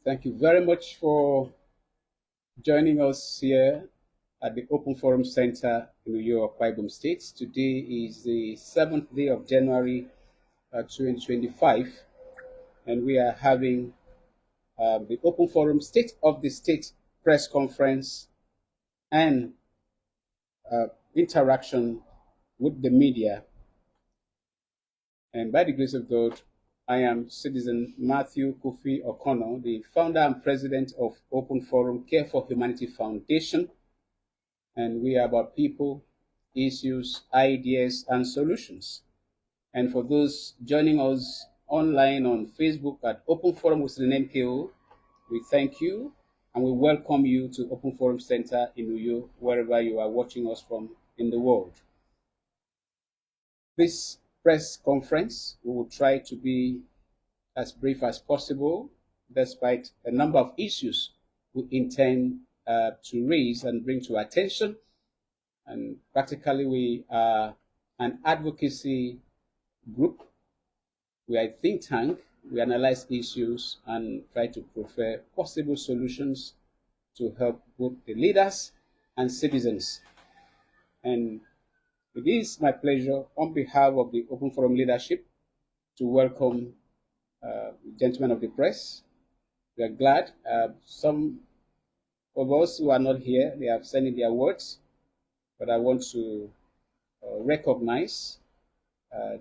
Thank you very much for joining us here at the Open Forum Center in Uyo, Akwa State. Today is the 7th day of January 2025, and we are having the Open Forum State of the State press conference and interaction with the media. And by the grace of God, I am Citizen Matthew Kofi O'Connor, the founder and president of Open Forum Care for Humanity Foundation. And we are about people, issues, ideas, and solutions. And for those joining us online on Facebook at Open Forum with the name KO, we thank you and we welcome you to Open Forum Center in Uyo, wherever you are watching us from in the world. This press conference, we will try to be as brief as possible, despite a number of issues we intend to raise and bring to attention. And practically, we are an advocacy group. We are a think tank. We analyze issues and try to prefer possible solutions to help both the leaders and citizens. And it is my pleasure, on behalf of the Open Forum leadership, to welcome the gentlemen of the press. We are glad. Some of us who are not here, they have sent in their words, but I want to recognize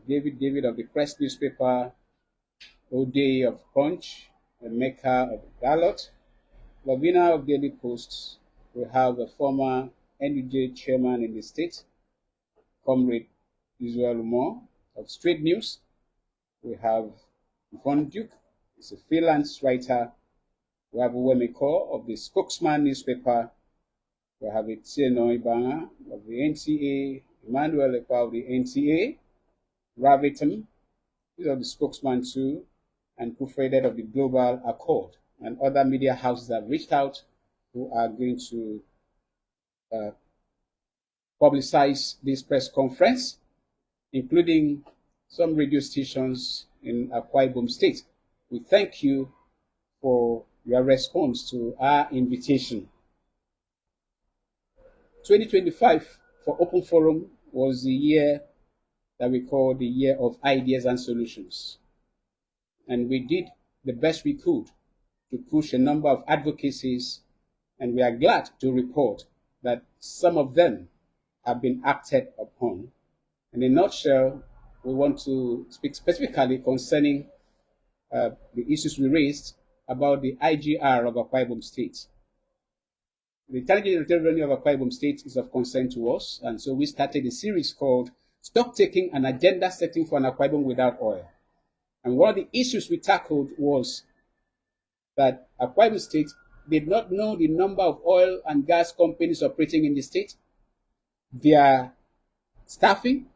David of the Press newspaper, Ode of Punch, the maker of the ballot, Lavina of Daily Post. We have a former NUJ chairman in the state, Comrade Israel Moore of Straight News. We have Von Duke, he's a freelance writer. We have Uwemiko of the Spokesman newspaper. We have Etieno Ibanga of the NTA, Emmanuel Ekpa of the NTA, Ravitam, he's of the Spokesman too, and Kufredet of the Global Accord, and other media houses have reached out who are going to publicize this press conference, including some radio stations in Akwa Ibom State. We thank you for your response to our invitation. 2025 for Open Forum was the year that we call the year of ideas and solutions. And we did the best we could to push a number of advocacies, and we are glad to report that some of them have been acted upon. In a nutshell, we want to speak specifically concerning the issues we raised about the IGR of Akwa Ibom State. The intelligence revenue of Akwa Ibom State is of concern to us, and so we started a series called Stock Taking and Agenda Setting for an Akwa Ibom Without Oil. And one of the issues we tackled was that Akwa Ibom State did not know the number of oil and gas companies operating in the state, their staffing,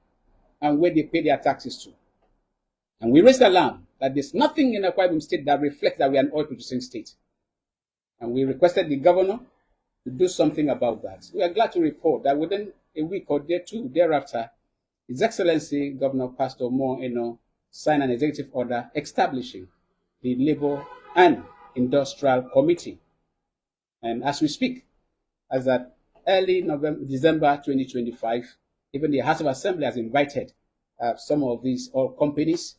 and where they pay their taxes to. And we raised alarm that there's nothing in Akwa Ibom State that reflects that we are an oil producing state. And we requested the governor to do something about that. We are glad to report that within a week or two thereafter, His Excellency Governor Pastor Moore signed an executive order establishing the Labour and Industrial Committee. And as we speak, as at early December 2025, even the House of Assembly has invited some of these oil companies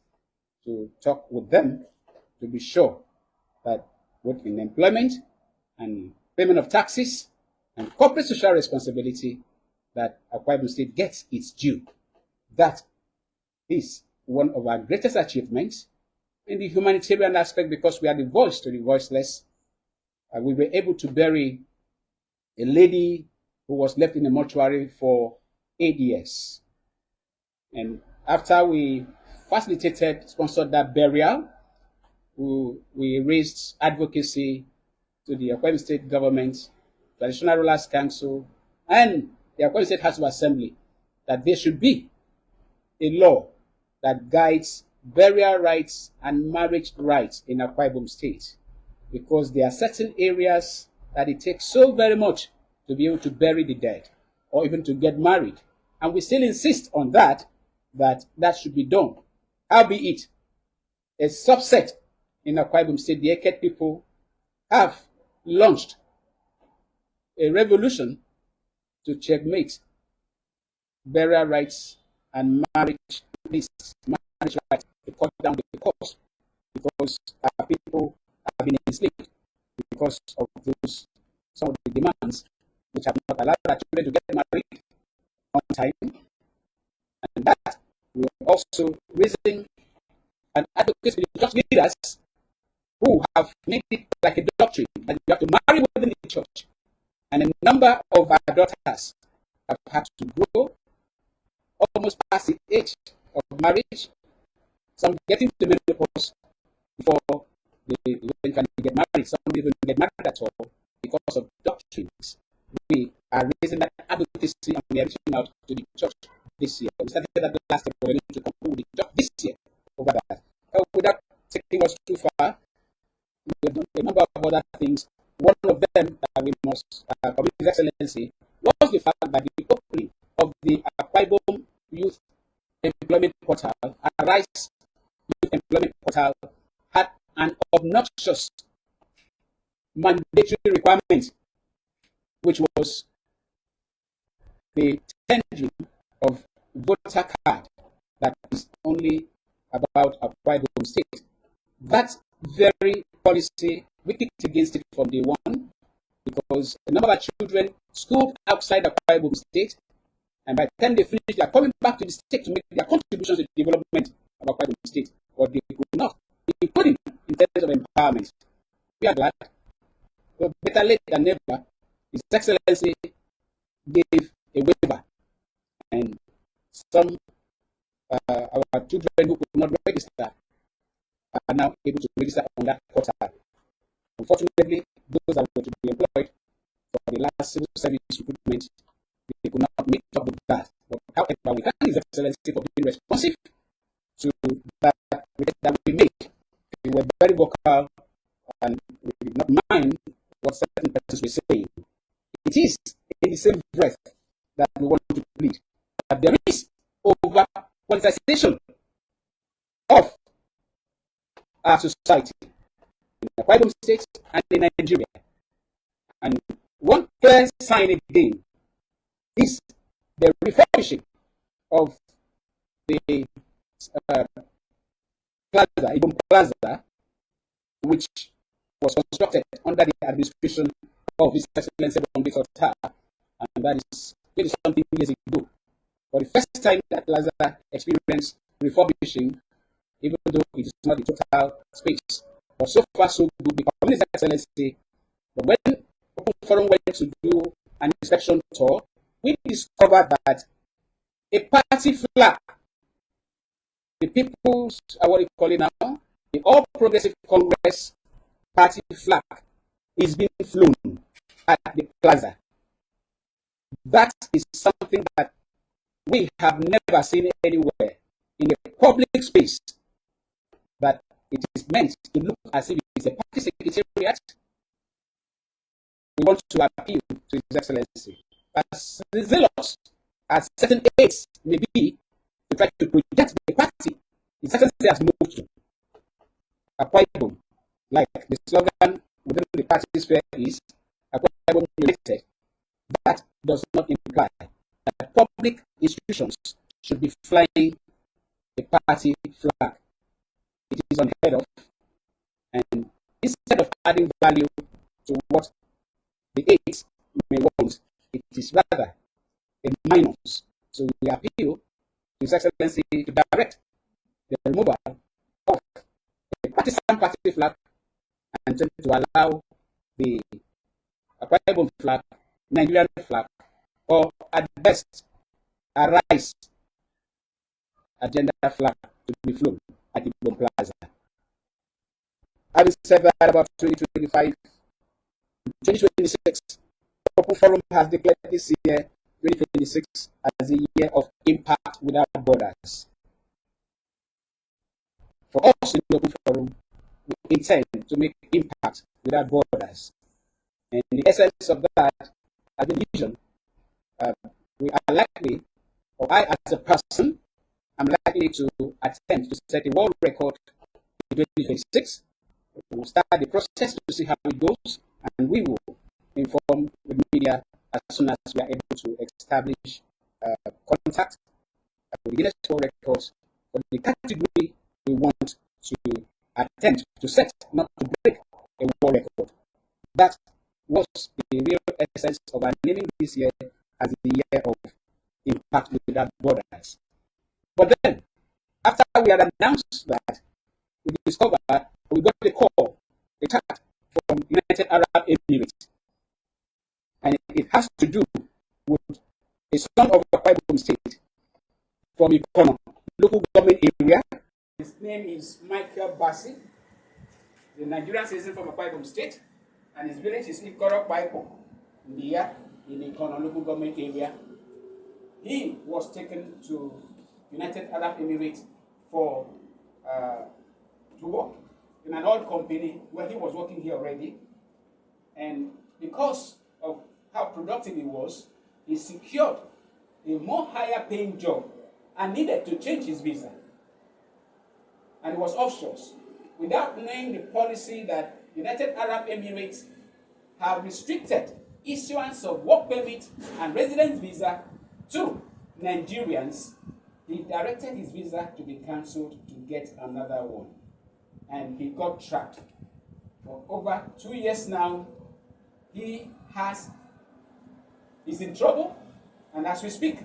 to talk with them to be sure that both in employment and payment of taxes and corporate social responsibility, that Akwa Ibom State gets its due. That is one of our greatest achievements in the humanitarian aspect, because we are the voice to the voiceless. We were able to bury a lady who was left in a mortuary for 8 years. And after we sponsored that burial, we raised advocacy to the Akwa Ibom State government, Traditional Rulers Council, and the Akwa Ibom State House of Assembly that there should be a law that guides burial rights and marriage rights in Akwa Ibom State, because there are certain areas that it takes so very much to be able to bury the dead or even to get married. And we still insist on that should be done. Albeit, a subset in Akwa Ibom State, the Eket people, have launched a revolution to checkmate burial rights and marriage lists, marriage rights, to cut down the cost, because our people have been enslaved because of those some of the demands which have not allowed our children to get married on time, and that will also raising an advocate for the church leaders who have made it like a doctrine that you have to marry within the church. And a number of our daughters have had to grow almost past the age of marriage, some getting to menopause before they eventually get married. Some don't even get married at all because of doctrines. We are raising that advocacy and we are reaching out to the church this year. We started that last year, but we're going to conclude with the church this year over that. Without taking us too far, we have done a number of other things. One of them that we must commit His Excellency was the fact that the opening of the Akwa Ibom Youth Employment Portal, Arise Youth Employment Portal, had an obnoxious mandatory requirement, which was the tendering of voter card that is only about Akwa Ibom State. That very policy, we kicked against it from day one, because the number of children schooled outside Akwa Ibom State, and by the time they finish, they are coming back to the state to make their contributions to the development of Akwa Ibom State, but they could not, including in terms of empowerment. We are glad, but better late than never. His Excellency gave a waiver, and some our children who could not register are now able to register on that portal. Unfortunately, those that were to be employed for the last civil service recruitment, they could not meet up with that. But however, we thank His Excellency for being responsive to that request that we made. We were very vocal and we did not mind what certain persons were saying. It is in the same breath that we want to plead that there is over politicization of our society in the Akwa Ibom State and in Nigeria. And one clear sign again is the refurbishing of the Plaza, Ibom Plaza, which was constructed under the administration of His Excellency Bondisotar, and that is 20-something years ago. For the first time that Plaza experienced refurbishing, even though it is not the total space. But so far, so good. We commend His Excellency. But when Open Forum went to do an inspection tour, we discovered that a party flag, the People's, what do you call it now, the All Progressive Congress party flag, is being flown at the plaza. That is something that we have never seen anywhere in a public space, that it is meant to look as if it's a party secretariat. We want to appeal to His Excellency, as zealous as certain aides may be, to try to project the party His Excellency has moved to Akwa Ibom. Like the slogan within the party sphere is Akwa Ibom United. That does not imply that public institutions should be flying a party flag. It is unheard of, and instead of adding value to what the aides may want, it is rather a minus. So we appeal to His Excellency to direct the removal of a partisan party flag and to allow the Akwa Ibom flag, Nigerian flag, or at best a rice agenda flag to be flown at the Ibom Plaza. Having said that, about 2025, 2026, Open Forum has declared this year, 2026, as the year of impact without borders. For us in the Open Forum, we intend to make impact without borders. And the essence of that, as a vision, we are likely, or I as a person, am likely to attempt to set a world record in 2026 We will start the process to see how it goes, and we will inform the media as soon as we are able to establish contact with the Guinness World Records for the category we want to attempt to set, not to break a world record. That was the real essence of our naming this year as the year of impact without borders. But then, after we had announced that, we discovered we got a call, a chat from United Arab Emirates, and it has to do with a son of a Bible state from Ikono, local government area. His name is Michael Bassi, the Nigerian citizen from a Bible state, and his village is Ikoro Bible, in the Ikono local government area. He was taken to United Arab Emirates for to work in an oil company where he was working here already, and because of how productive he was, he secured a more higher paying job and needed to change his visa. And it was offshores, without knowing the policy that United Arab Emirates have restricted issuance of work permit and residence visa to Nigerians. He directed his visa to be cancelled to get another one. And he got trapped. For over 2 years now, he's in trouble. And as we speak,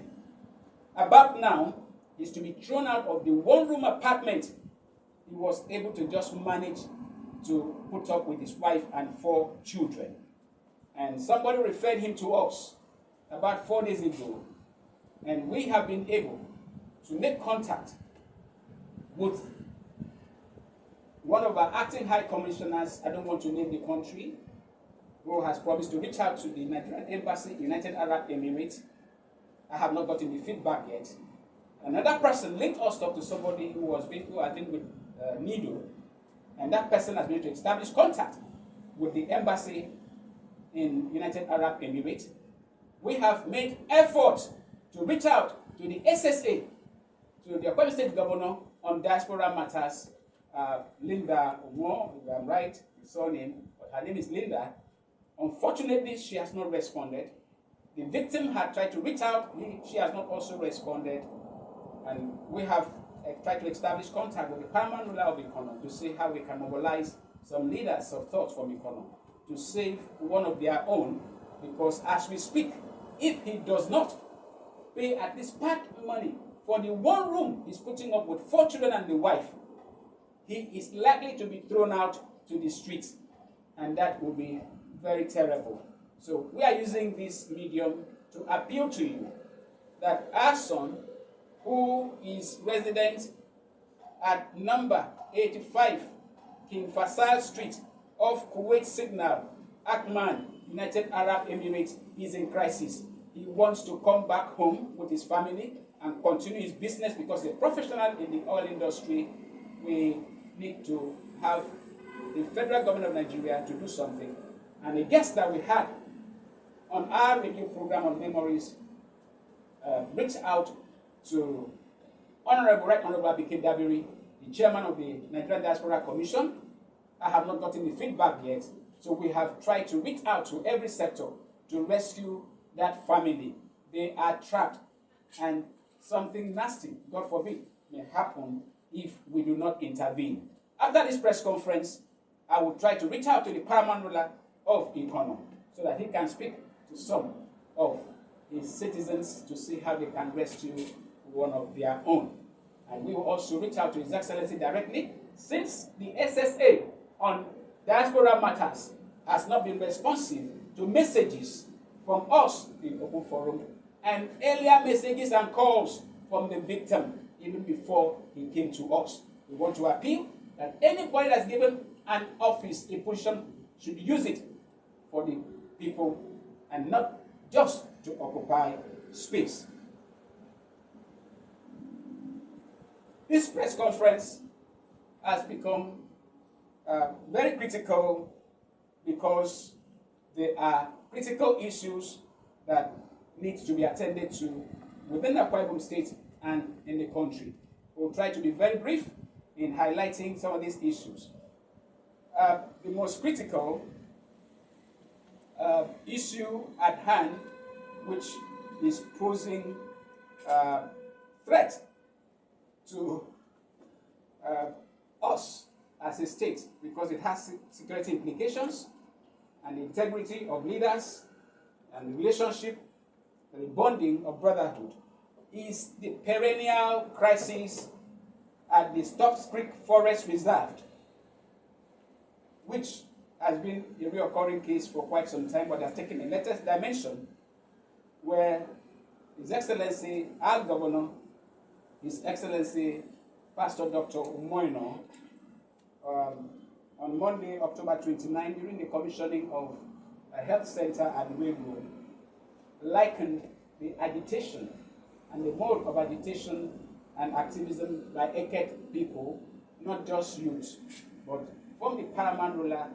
about now, is to be thrown out of the one-room apartment he was able to just manage to put up with his wife and 4 children. And somebody referred him to us about 4 days ago. And we have been able to make contact with one of our acting high commissioners, I don't want to name the country, who has promised to reach out to the Nigerian Embassy, United Arab Emirates. I have not gotten the feedback yet. Another person linked us up to somebody who has been with NIDO, and that person has been able to establish contact with the embassy in United Arab Emirates. We have made efforts to reach out to the SSA, to the Akwa State Governor on diaspora matters, Linda Omo, if I'm right, the surname, but her name is Linda. Unfortunately, she has not responded. The victim had tried to reach out, she has not also responded. And we have tried to establish contact with the paramount ruler of Ikono to see how we can mobilize some leaders of thought from Ikono to save one of their own, because as we speak, if he does not pay at least part money for the one room he's putting up with 4 children and the wife, he is likely to be thrown out to the streets, and that will be very terrible. So we are using this medium to appeal to you that our son, who is resident at number 85 King Faisal Street off Kuwait Signal, Akman, United Arab Emirates, is in crisis. He wants to come back home with his family and continue his business because he's a professional in the oil industry. We need to have the federal government of Nigeria to do something. And a guest that we had on our radio program on Memories reached out to Right Honorable Abike Dabiri, the chairman of the Nigerian Diaspora Commission. I have not gotten the feedback yet, so we have tried to reach out to every sector to rescue that family. They are trapped, and something nasty, God forbid, may happen if we do not intervene. After this press conference, I will try to reach out to the paramount ruler of Ikono so that he can speak to some of his citizens to see how they can rescue one of their own. And we will also reach out to His Excellency directly, since the SSA on diaspora matters has not been responsive to messages from us in Open Forum and earlier messages and calls from the victim even before he came to us. We want to appeal that anybody that's given an office, a position, should use it for the people and not just to occupy space. This press conference has become very critical because there are critical issues that need to be attended to within the Akwa Ibom State and in the country. We'll try to be very brief in highlighting some of these issues. the most critical issue at hand, which is posing threat to us as a state, because it has security implications and the integrity of leaders and the relationship and the bonding of brotherhood, is the perennial crisis at the Stops Creek Forest Reserve, which has been a reoccurring case for quite some time, but has taken a latest dimension where His Excellency, our Governor, His Excellency, Pastor Dr. Umoino, on Monday, October 29, during the commissioning of a health center at Railroad, likened the agitation and the mode of agitation and activism by AKS people, not just youth, but from the paramount ruler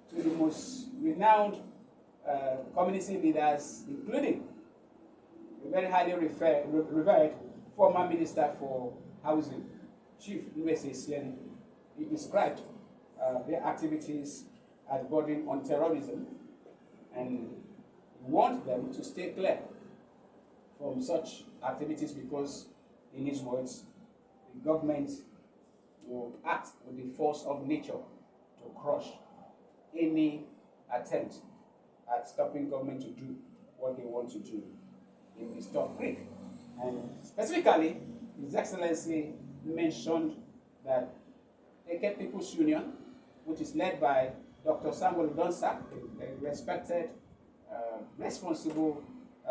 to the most renowned community leaders, including the very highly revered former Minister for Housing, Chief USA Sien. He described their activities as bordering on terrorism and warned them to stay clear from such activities because, in his words, the government will act with the force of nature to crush any attempt at stopping government to do what they want to do in the Stop Creek. And specifically, His Excellency mentioned that AKS People's Union, which is led by Dr. Samuel Donsak, a respected, responsible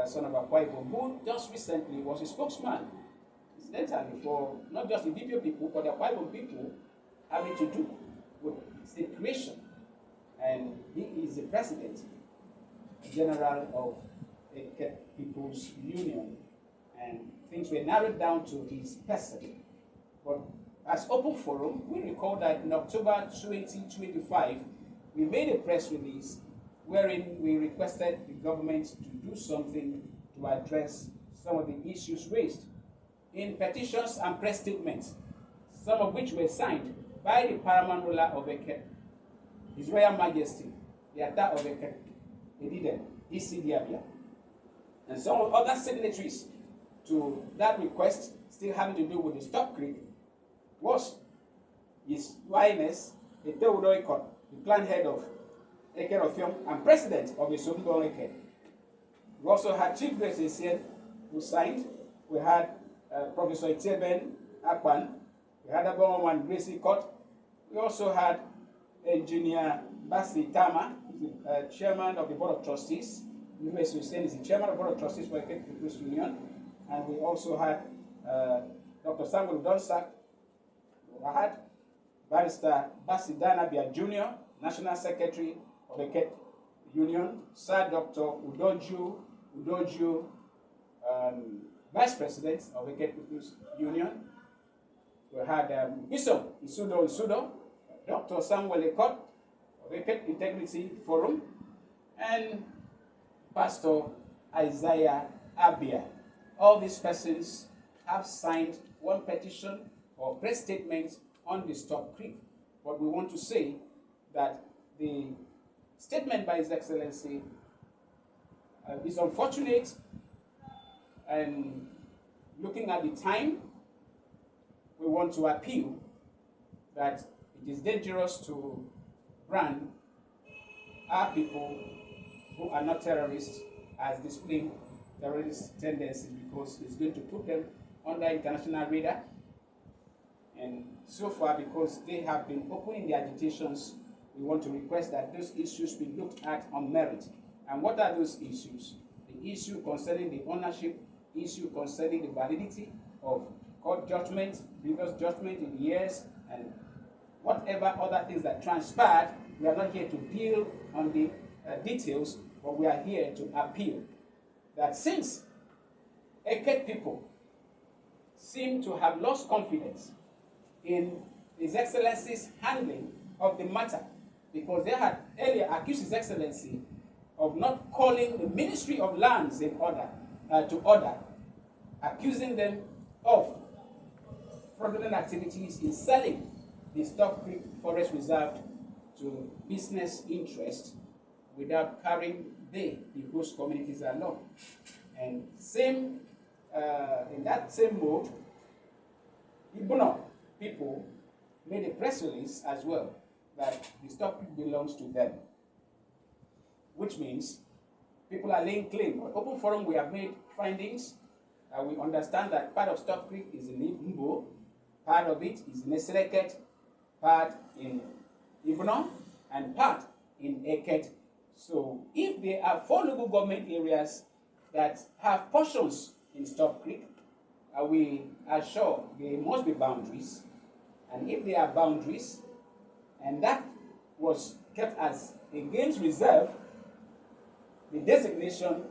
son of Akwa Ibom, who just recently was a spokesman, incidentally, for not just the DPO people, but the Akwa Ibom people having to do with state creation. And he is the president general of AKS People's Union. And things were narrowed down to his person. But as Open Forum, we recall that in October 2025, we made a press release wherein we requested the government to do something to address some of the issues raised in petitions and press statements, some of which were signed by the paramount ruler of AKS, His Royal Majesty, the Ata of AKS, Ediden, Isidiabia, and some other signatories to that request, still having to do with the Stop Creek, was His Highness the Teodoikot, the clan head of AKS Ofiom and president of the Sombor AKS. We also had Chief Grace Essien, who signed. We had Professor Iteben Akpan. We had Abonwan Gracie Court. We also had Engineer Basi Tama, chairman of the Board of Trustees. U.S. Hussein is the chairman of the Board of Trustees for AKS People's Union. And we also had Dr. Samuel Donsak. We had Barrister Basi Danabia Jr., National Secretary of the AKS Union, Sir Dr. Udoju, Vice President of the AKS People's Union. We had Bishop Isudo, Dr. Samuel Ekot of the AKS Integrity Forum, and Pastor Isaiah Abia. All these persons have signed one petition or press statement on the Stop Creek. But we want to say that the statement by His Excellency is unfortunate, and looking at the time, we want to appeal that it is dangerous to brand our people who are not terrorists as displaying terrorist tendencies, because it's going to put them under international radar. And so far, because they have been open in the agitations, we want to request that those issues be looked at on merit. And what are those issues? The issue concerning the ownership, issue concerning the validity of court judgment, previous judgment in years, and whatever other things that transpired. We are not here to deal on the details, but we are here to appeal that since AKS people seem to have lost confidence in His Excellency's handling of the matter, because they had earlier accused His Excellency of not calling the Ministry of Lands in order to order, accusing them of fraudulent activities in selling the Stop Creek Forest Reserve to business interest without carrying the host communities along. And same in that same mode, Igbo people made a press release as well that the Stop Creek belongs to them, which means people are laying claim. On Open Forum, we have made findings. We understand that part of Stop Creek is in Igbo, part of it is in Eseleket, part in Ibno, and part in Eket. So if there are 4 local government areas that have portions in Stop Creek, we are sure there must be boundaries. And if there are boundaries, and that was kept as a games reserve, the designation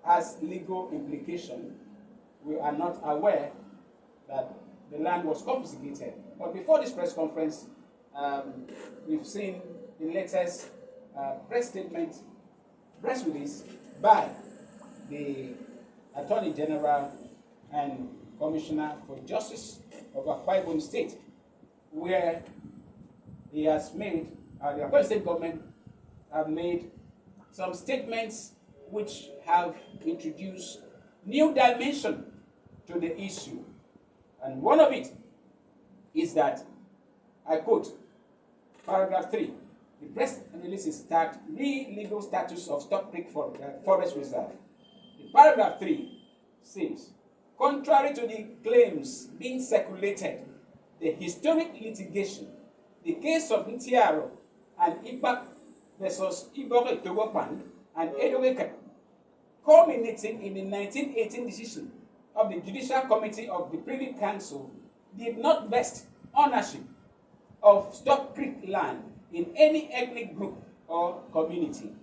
has legal implication. We are not aware that the land was confiscated. But before this press conference, we've seen the latest press release by the Attorney General and Commissioner for Justice of Akwa Ibom State, where he has made, the Akwa State government have made some statements which have introduced new dimension to the issue. And one of it is that, I quote, paragraph 3, the press release is tagged legal status of Stop Creek Forest Reserve. The paragraph 3 says, contrary to the claims being circulated, the historic litigation, the case of Ntiaro and Ibak versus Ibok Togopan and Edoweka, culminating in the 1918 decision of the Judicial Committee of the Privy Council, did not vest ownership of Stop Creek land in any ethnic group or community.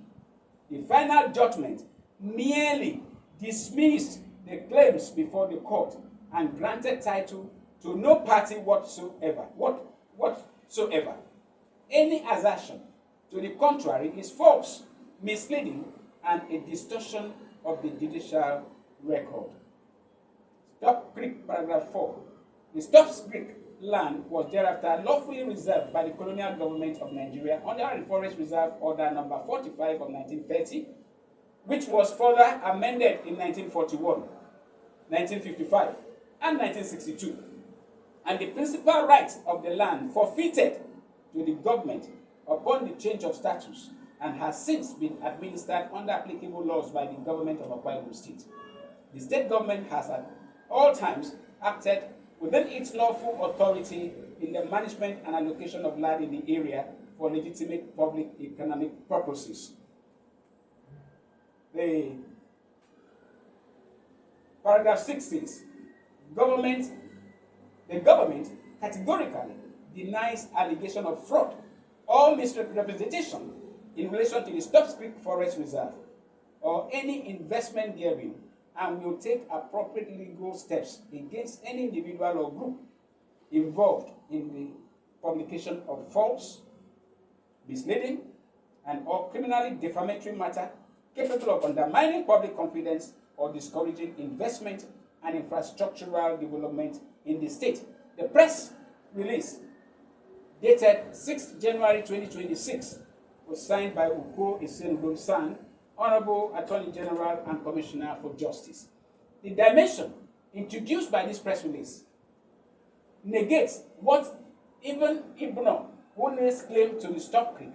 The final judgment merely dismissed the claims before the court and granted title to no party whatsoever. Any assertion to the contrary is false, misleading, and a distortion of the judicial record. Stop Creek, paragraph 4. The Stop Creek land was thereafter lawfully reserved by the colonial government of Nigeria under the Forest Reserve Order number 45 of 1930, which was further amended in 1941, 1955, and 1962. And the principal rights of the land forfeited to the government upon the change of status, and has since been administered under applicable laws by the government of Akwa Ibom State. The state government has at all times acted within its lawful authority in the management and allocation of land in the area for legitimate public economic purposes. The paragraph 6 says, the government categorically denies allegation of fraud or misrepresentation in relation to the Stop Creek Forest Reserve or any investment therein, and will take appropriate legal steps against any individual or group involved in the publication of false, misleading, and or criminally defamatory matter capable of undermining public confidence or discouraging investment and infrastructural development in the state. The press release dated 6 January 2026 was signed by Uko Isenudom Sang, Honorable Attorney General and Commissioner for Justice. The dimension introduced by this press release negates what even Ibno, who lays claim to the Stop Creek,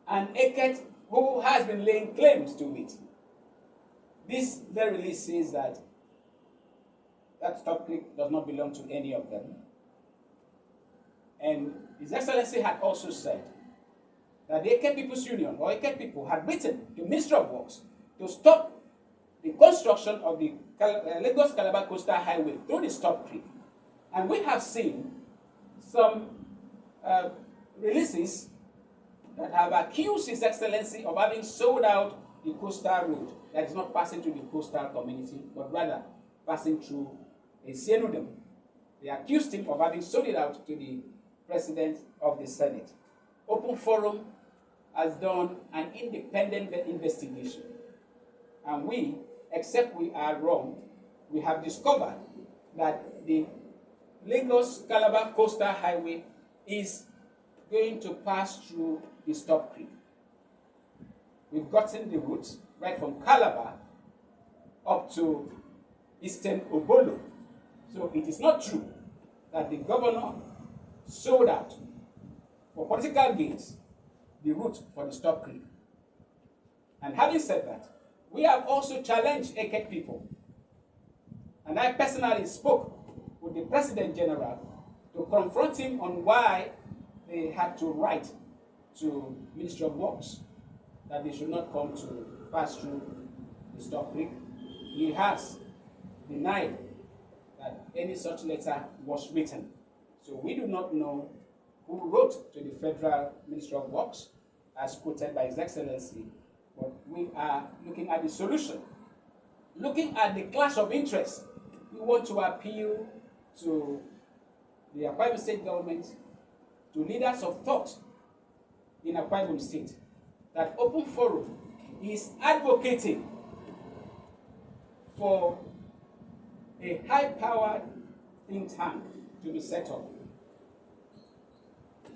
and Eket, who has been laying claims to it. This very release says that Stop Creek does not belong to any of them. And His Excellency had also said that the Eket People's Union, or Eket people, had written to Ministry of Works to stop the construction of the Lagos-Calabar Coastal Highway through the Stop Creek. And we have seen some releases that have accused His Excellency of having sold out the coastal road that is not passing through the coastal community, but rather passing through a Sienudem. They accused him of having sold it out to the President of the Senate. Open Forum has done an independent investigation. And we, except we are wrong, we have discovered that the Lagos-Calabar Coastal Highway is going to pass through the Stop Creek. We've gotten the route right from Calabar up to Eastern Obolo. So it is not true that the governor sold out for political gains the route for the Stop Creek. And having said that, we have also challenged AKS people. And I personally spoke with the President General to confront him on why they had to write to Ministry of Works that they should not come to pass through the Stop Creek. He has denied that any such letter was written. So we do not know who wrote to the Federal Ministry of Works, as quoted by His Excellency, but we are looking at the solution. Looking at the clash of interests, we want to appeal to the Akwa Ibom State government, to leaders of thought in Akwa Ibom State, that Open Forum is advocating for a high-powered think tank to be set up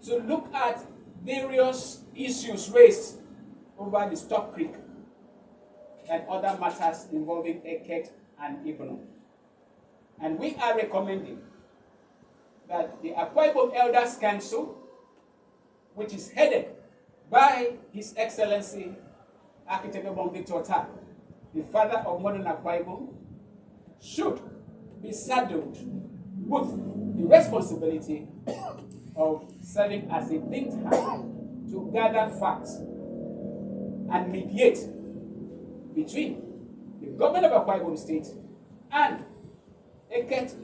to look at various issues raised over the Stop Creek and other matters involving AKS and Ibno. And we are recommending that the Akwa Ibom Elders Council, which is headed by His Excellency Architect Obon Victor Ta, the father of modern Akwa Ibom, should be saddled with the responsibility of serving as a think tank to gather facts and mediate between the government of Akwa Ibom State and AKS,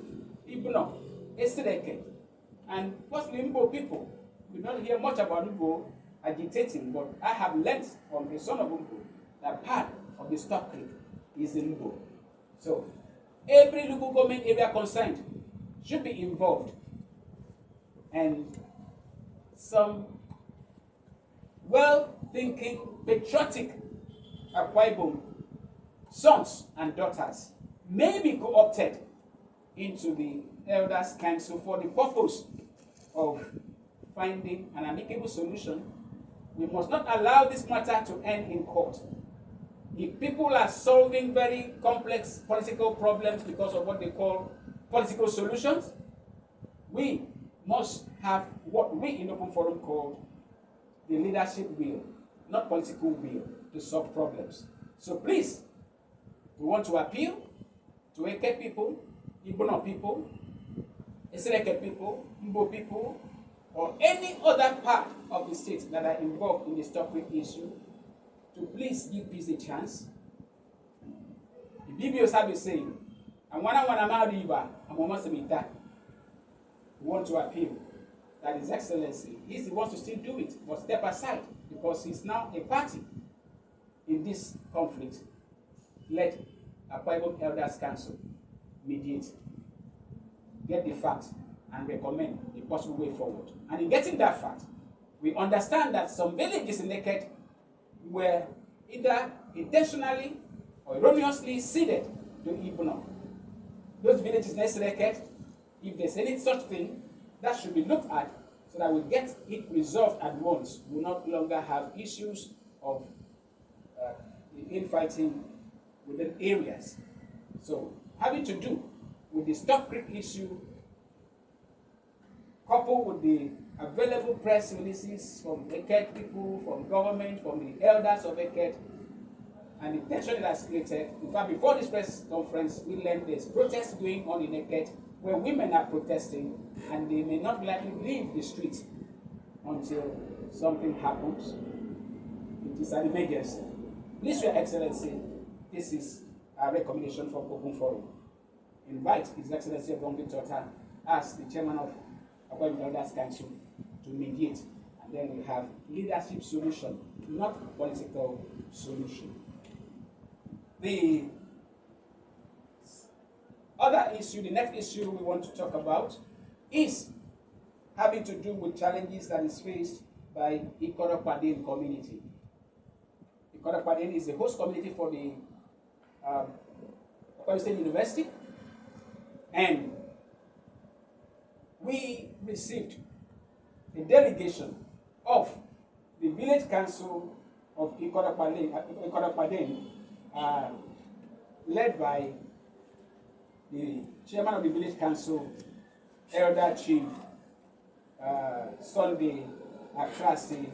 Ibno, Esireke, and possibly Igbo people. We don't hear much about Igbo agitating, but I have learned from the son of Igbo that part of the Stop Creek is in Igbo. So every local government area concerned should be involved, and some well-thinking, patriotic Akwa Ibom sons and daughters may be co-opted into the Elders Council for the purpose of finding an amicable solution. We must not allow this matter to end in court. If people are solving very complex political problems because of what they call political solutions, we must have what we in Open Forum call the leadership will, not political will, to solve problems. So please, we want to appeal to AKS people, Igbo people, Esireke people, Igbo people, or any other part of the state that are involved in the Stop Creek issue to please give peace a chance. The BBOs have been saying, we want to appeal that His Excellency, he wants to still do it, but step aside because he's now a party in this conflict. Let Akwa Ibom Elders Council mediate, get the facts, and recommend the possible way forward. And in getting that fact, we understand that some villages in Naked were either intentionally or erroneously ceded to Ibno. Those villages next to Naked, if there's any such thing, that should be looked at so that we get it resolved at once. We will not longer have issues of infighting within areas. So, having to do with the Stop Creek issue, coupled with the available press releases from AKS people, from government, from the elders of AKS, and the tension it has created. In fact, before this press conference, we learned there's protests going on in AKS where women are protesting and they may not likely leave the street until something happens. It is an emergency. Please, Your Excellency, this is a recommendation from Open Forum. Invite His Excellency Obon Victor Ta as the chairman of Akwa Ibom Elders Council to mediate, and then we have leadership solution, not political solution. The other issue, the next issue we want to talk about is having to do with challenges that is faced by Ikoropadin community. Ikoropadin is the host community for the Akwa Ibom State University, and we received a delegation of the village council of Ikodapaden, led by the chairman of the village council, Elder Chief Sunday Akrasi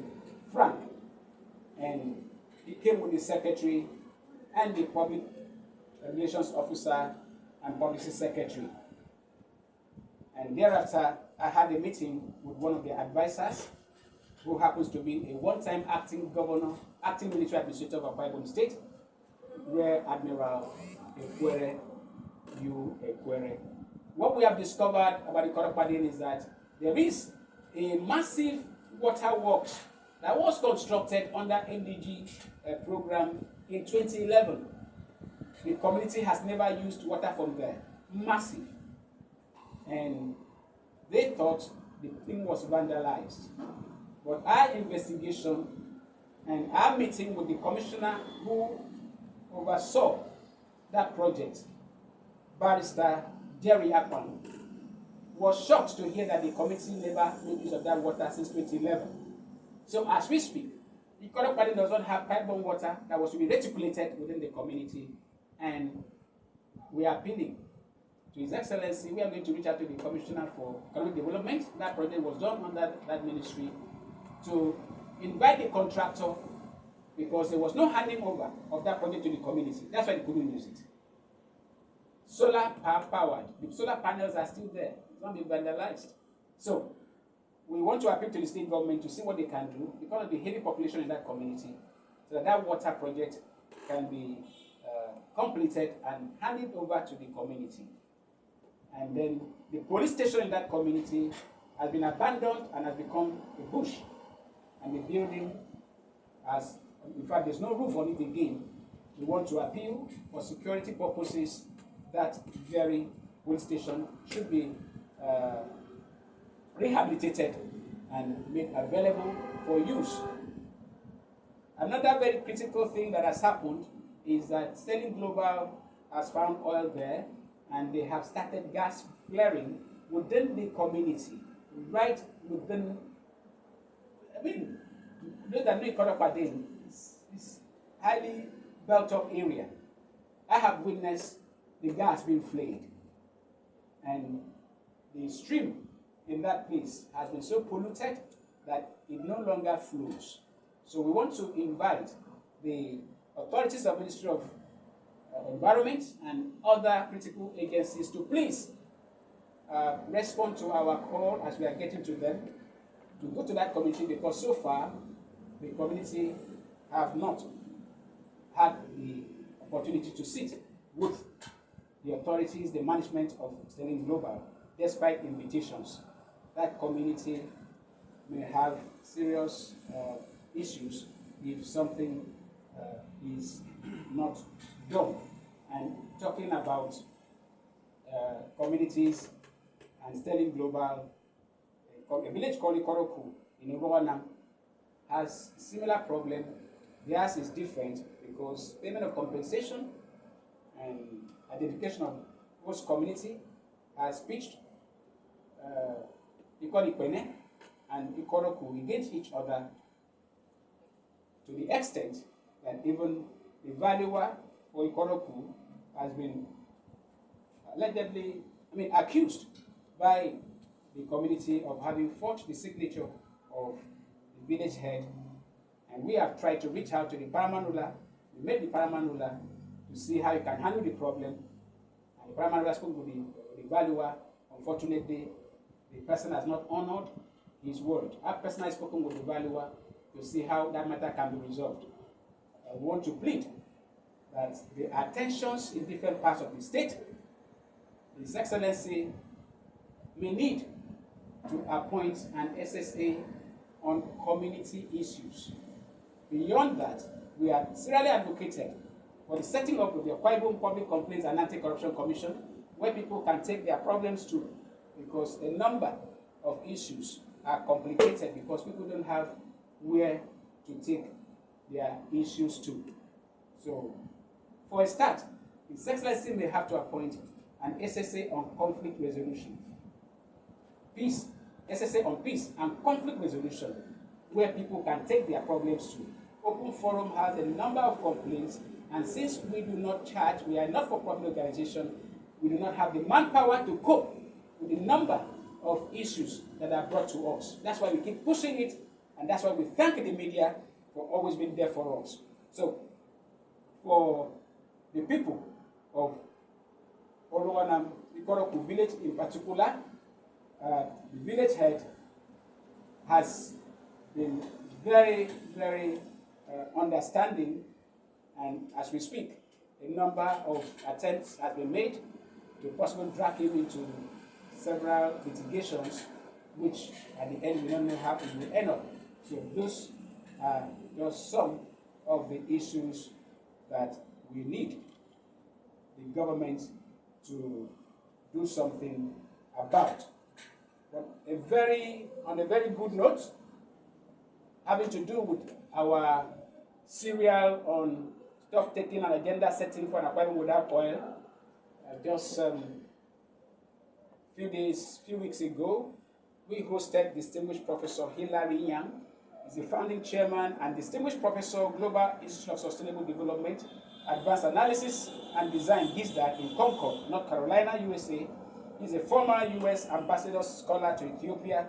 Frank, and he came with the secretary and the public relations officer and publicity secretary. And thereafter, I had a meeting with one of the advisors, who happens to be a one-time acting governor, acting military administrator of Akwa Ibom State, Rear Admiral Ekwere U. Ekwere. What we have discovered about the Ikodapaden is that there is a massive water works that was constructed under MDG program in 2011. The community has never used water from there. Massive. And they thought the thing was vandalized. But our investigation and our meeting with the commissioner who oversaw that project, Barrister Jerry Akpan, was shocked to hear that the committee never made use of that water since 2011. So as we speak, the Ikodapaden does not have pipe-borne water that was to be reticulated within the community, and we are appealing to His Excellency. We are going to reach out to the Commissioner for Economic Development. That project was done under that ministry, to invite the contractor, because there was no handing over of that project to the community. That's why they couldn't use it. Solar powered. The solar panels are still there. It's not been vandalized. So we want to appeal to the state government to see what they can do because of the heavy population in that community, so that that water project can be completed and handed over to the community. And then the police station in that community has been abandoned and has become a bush. And the building has, in fact, there's no roof on it again. We want to appeal for security purposes that very police station should be rehabilitated and made available for use. Another very critical thing that has happened is that Sterling Global has found oil there, and they have started gas flaring within the community, right within. I mean, those that know Ikodapaden, it's highly built up area. I have witnessed the gas being flared, and the stream in that place has been so polluted that it no longer flows. So we want to invite the authorities of Ministry of Environment and other critical agencies to please respond to our call as we are getting to them, to go to that community, because so far the community have not had the opportunity to sit with the authorities, the management of Sterling Global, despite invitations. That community may have serious issues if something is not done. And talking about communities and Sterling Global, a village called Ikoroku in Uruana has similar problem. Theirs is different because payment of compensation and identification of host community has pitched Ikonikwene and Ikoroku against each other, to the extent that even the valuer for Ikoroku has been allegedly, accused by the community of having forged the signature of the village head. And we have tried to reach out to the paramount ruler. We met the paramount ruler to see how he can handle the problem. And the paramount ruler spoke with the valuer. Unfortunately, the person has not honored his word. I've personally spoken with the valuer to see how that matter can be resolved. I want to plead that the attentions in different parts of the state, His Excellency may need to appoint an SSA on community issues. Beyond that, we are seriously advocated for the setting up of the Akwa Ibom Public Complaints and Anti-Corruption Commission, where people can take their problems to, because a number of issues are complicated because people don't have where to take their issues to. So, for a start, His Excellency may have to appoint an SSA on conflict resolution. Peace SSA on peace and conflict resolution, where people can take their problems to. Open Forum has a number of complaints, and since we do not charge, we are not for-profit organization, we do not have the manpower to cope with the number of issues that are brought to us. That's why we keep pushing it, and that's why we thank the media for always being there for us. So, for the people of Orowanam Ikoroku village in particular, the village head has been very, very understanding, and as we speak, a number of attempts have been made to possibly drag him into several litigations, which at the end we don't know how it will end up. So those are just some of the issues that we need the government to do something about. But on a very good note, having to do with our serial on stock taking and agenda setting for an Akwa Ibom without oil, just few weeks ago, we hosted distinguished Professor Hilary Yang. He's the founding chairman and distinguished professor, Global Institute of Sustainable Development, Advanced Analysis and Design, GISDAD, in Concord, North Carolina, USA. He's a former US ambassador scholar to Ethiopia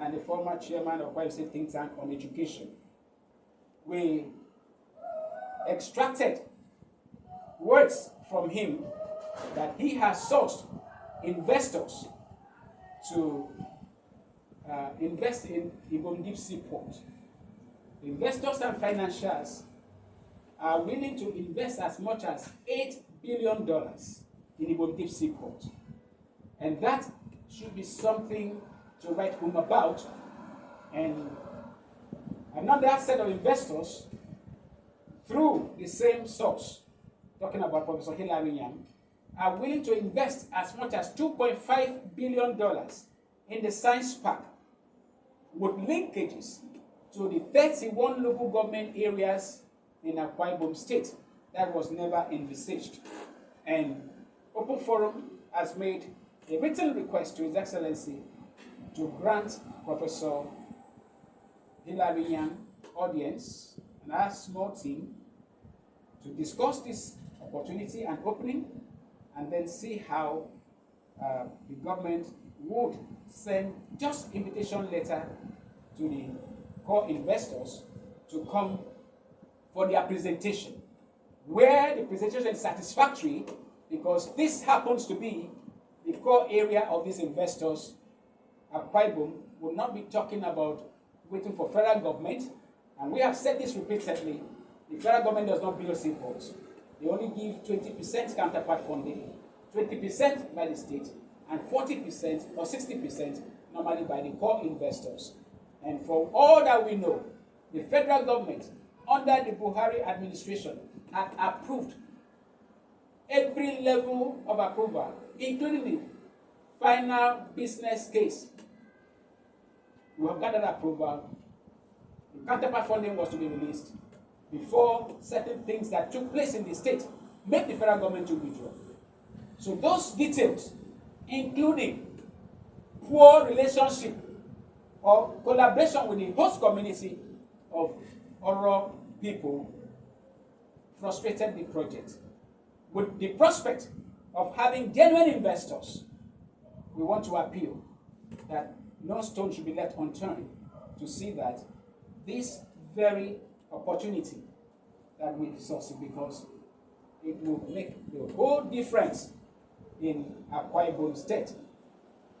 and a former chairman of Akwa Ibom think tank on education. We extracted words from him that he has sourced investors to invest in Ibom Deep Sea Port. Investors and financiers are willing to invest as much as $8 billion in Ibom Deep Sea Port. And that should be something to write home about. And another set of investors, through the same source, talking about Professor Hilary Yang, are willing to invest as much as $2.5 billion in the science park, with linkages to the 31 local government areas in Akwa Ibom State that was never envisaged. And Open Forum has made a written request to His Excellency to grant Professor Hilary Yang audience and our small team to discuss this opportunity and opening, and then see how the government would send just invitation letter to the core investors to come for their presentation, where the presentation is satisfactory, because this happens to be the core area of these investors. Akwa Ibom will not be talking about waiting for federal government, and we have said this repeatedly. The federal government does not build seaports. They only give 20% counterpart funding, 20% by the state, and 40% or 60% normally by the core investors. And for all that we know, the federal government under the Buhari administration had approved every level of approval, including the final business case. We have gathered approval. The counterpart funding was to be released before certain things that took place in the state made the federal government to withdraw. So those details, including poor relationship or collaboration with the host community of Oro people, frustrated the project. With the prospect of having genuine investors, we want to appeal that no stone should be left unturned to see that this very opportunity that we succeed, because it will make the whole difference in Akwa Ibom State.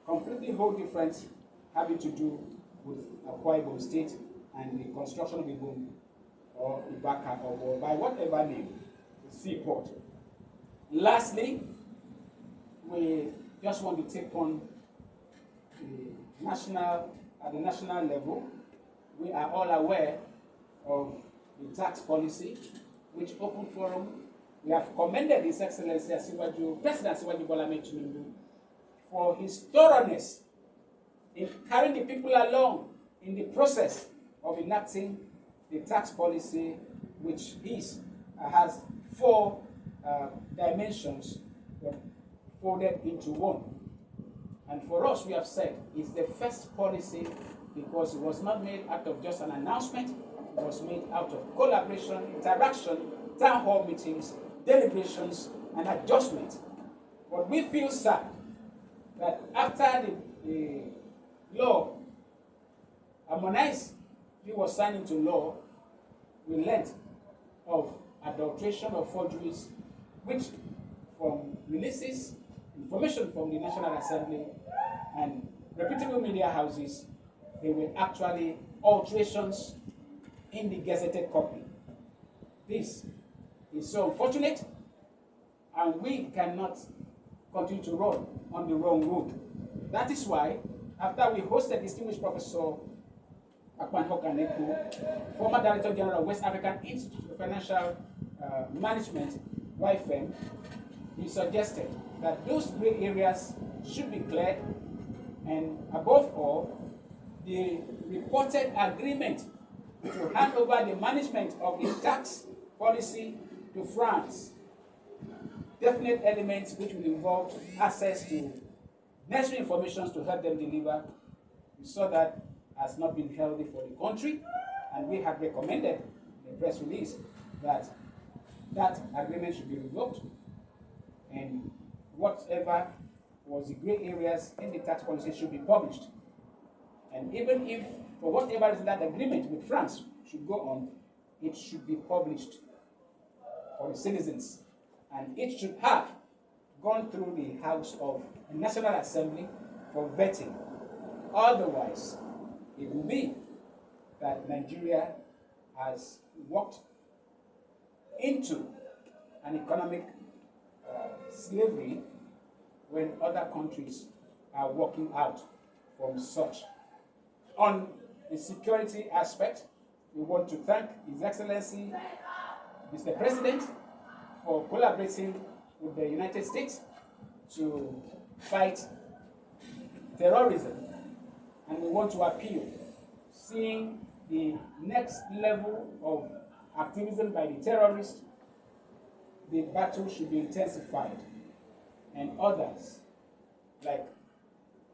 Completely whole difference having to do with Akwa Ibom State and the construction of Ibom or Ibaka or by whatever name, the seaport. Lastly, we just want to take on at the national level. We are all aware of the tax policy, which Open Forum, we have commended His Excellency President Asiwaju Bola Ahmed Tinubu for his thoroughness in carrying the people along in the process of enacting the tax policy, which has four dimensions folded into one. And for us, we have said it's the first policy because it was not made out of just an announcement. It was made out of collaboration, interaction, town hall meetings, deliberations, and adjustment. But we feel sad that after the law harmonized, it was signed into law, we learned of adulteration of forgeries, which from releases, information from the National Assembly and reputable media houses, they were actually alterations in the gazetted copy. This is so unfortunate, and we cannot continue to run on the wrong road. That is why, after we hosted distinguished Professor Akpan Hokaneku, former Director General of West African Institute for Financial Management, YFM, he suggested that those gray areas should be cleared, and above all, the reported agreement to hand over the management of the tax policy to France. Definite elements which will involve access to necessary information to help them deliver. We saw that has not been healthy for the country, and we had recommended in the press release that that agreement should be revoked, and whatever was the gray areas in the tax policy should be published. And even if, for whatever reason, that agreement with France should go on, it should be published for the citizens. And it should have gone through the House of the National Assembly for vetting. Otherwise, it will be that Nigeria has walked into an economic slavery when other countries are walking out from such. On the security aspect, we want to thank His Excellency, Mr. President, for collaborating with the United States to fight terrorism. And we want to appeal, seeing the next level of activism by the terrorists, the battle should be intensified. And others, like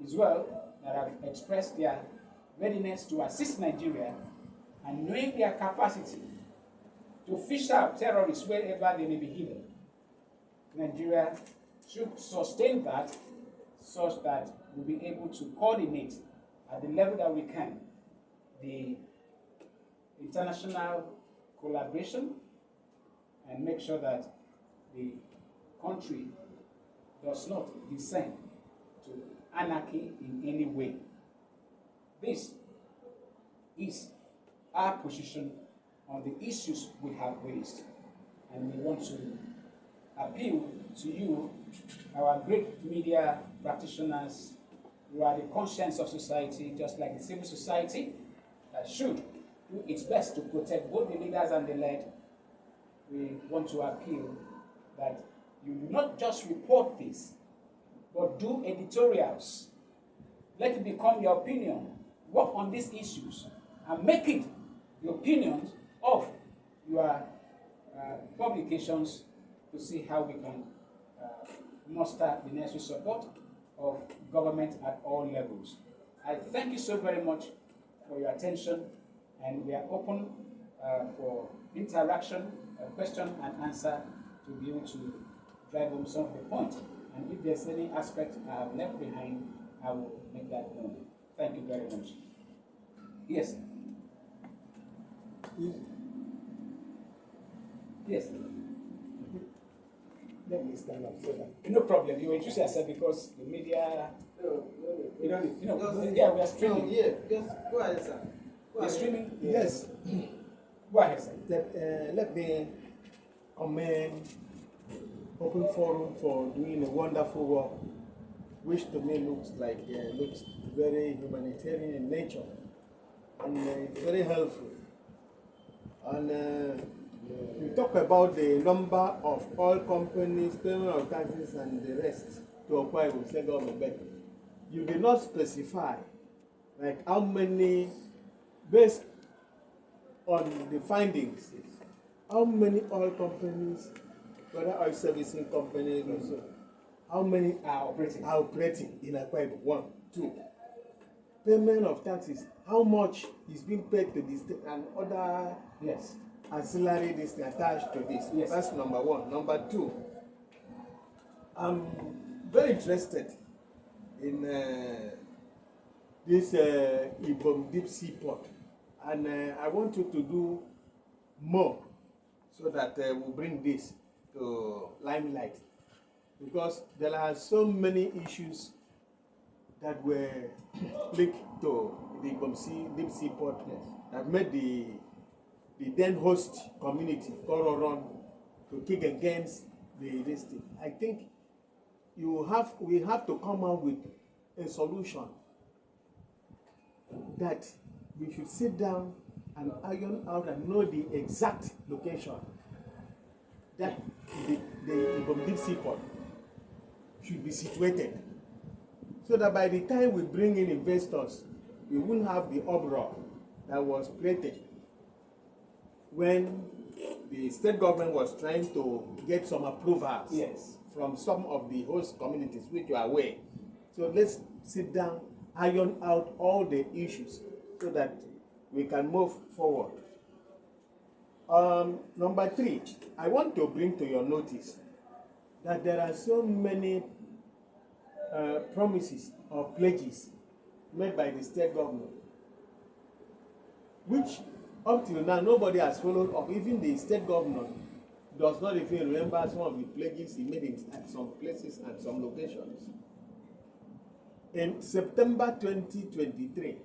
Israel, that have expressed their readiness to assist Nigeria, and knowing their capacity to fish out terrorists wherever they may be hidden. Nigeria should sustain that such that we'll be able to coordinate at the level that we can the international collaboration and make sure that the country does not descend to anarchy in any way. This is our position on the issues we have raised, and we want to appeal to you, our great media practitioners, who are the conscience of society, just like the civil society, that should do its best to protect both the leaders and the led. We want to appeal that you do not just report this, but do editorials. Let it become your opinion. Work on these issues and make it the opinions of your publications to see how we can muster the necessary support of government at all levels. I thank you so very much for your attention, and we are open for interaction, question and answer, to be able to drive home some of the points. And if there's any aspect I have left behind, I will make that known. Thank you very much. Yes. Yes. Let me stand up so that. No problem. You introduce yourself because the media. You don't. You know. Yeah, we are streaming. Yeah. Just go ahead, sir. You're streaming. Yes. Go ahead, sir. Let me commend Open Forum for doing a wonderful work, which to me looks very humanitarian in nature, and it's very helpful. And we talk about the number of oil companies, payment of taxes, and the rest to acquire with the government, but you did not specify like how many, based on the findings, how many oil companies, whether oil servicing companies or so, how many Are operating. are operating in Akwa Ibom? One. Two, payment of taxes. How much is being paid to the state and other Yes. ancillary this thing attached to this? Yes. That's number one. Number two, I'm very interested in this Ibom deep sea port, and I want you to do more so that we'll bring this to limelight, because there are so many issues that were linked to the Ibom sea, deep sea port, Yes, that made the then host community go run to kick against this thing. I think we have to come out with a solution that we should sit down and iron out and know the exact location that the Ibom deep sea port should be situated, so that by the time we bring in investors, we won't have the uproar that was created when the state government was trying to get some approvals, yes, from some of the host communities, which you are aware. So let's sit down, iron out all the issues so that we can move forward. Number three, I want to bring to your notice that there are so many promises or pledges made by the state government, which up till now nobody has followed up. Even the state government does not even remember some of the pledges he made at some places and some locations. In September 2023,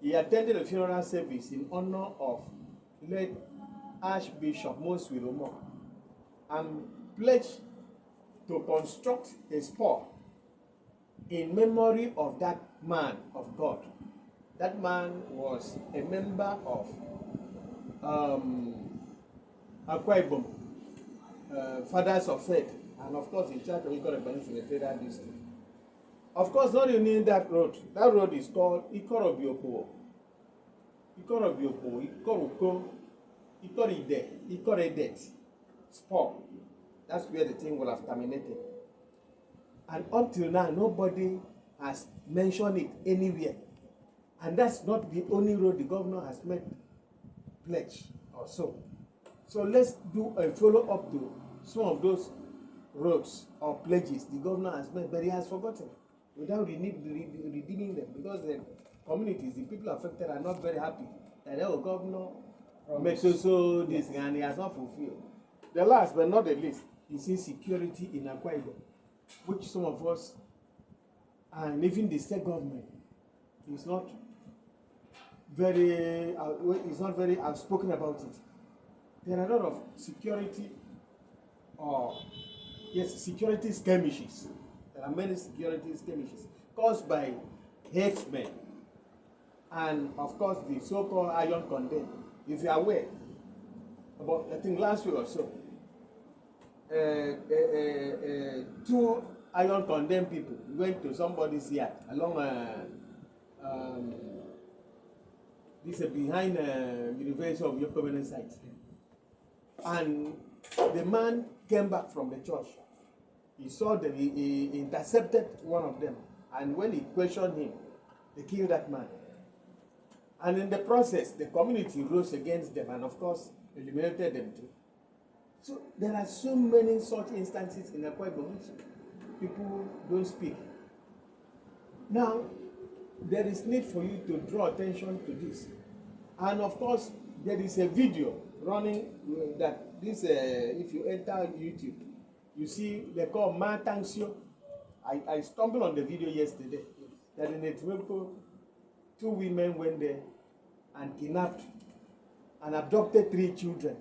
he attended a funeral service in honor of late Archbishop Moses Wilomo and pledged to construct a spot in memory of that man of God. That man was a member of Akwa Ibom Fathers of Faith, and of course in charge of Ikorobioko Senatorial District. Of course, not only that road is called Ikorobioko, Ikoroko, Ikoredet spot. That's where the thing will have terminated. And up till now, nobody has mentioned it anywhere. And that's not the only road the governor has made pledge or so. So let's do a follow-up to some of those roads or pledges the governor has made, but he has forgotten without redeeming them, because the communities, the people affected are not very happy that our governor made so this and he has not fulfilled. The last but not the least is insecurity in Akwa Ibom, which some of us and even the state government is not very outspoken about it. There are a lot of security skirmishes. There are many security skirmishes caused by herdsmen and of course the so-called iron condemned. If you are aware, about I think last week or so, two iron condemned people went to somebody's yard along this is behind University of Your Covenant site, and the man came back from the church. He saw that he intercepted one of them, and when he questioned him, they killed that man. And in the process, the community rose against them and, of course, eliminated them too. So there are so many such instances in Akwa Ibom which people don't speak. Now, there is need for you to draw attention to this. And of course, there is a video running that this, if you enter YouTube, you see they call Matangsio. I stumbled on the video yesterday that in Etiweko, two women went there and kidnapped and abducted 3 children.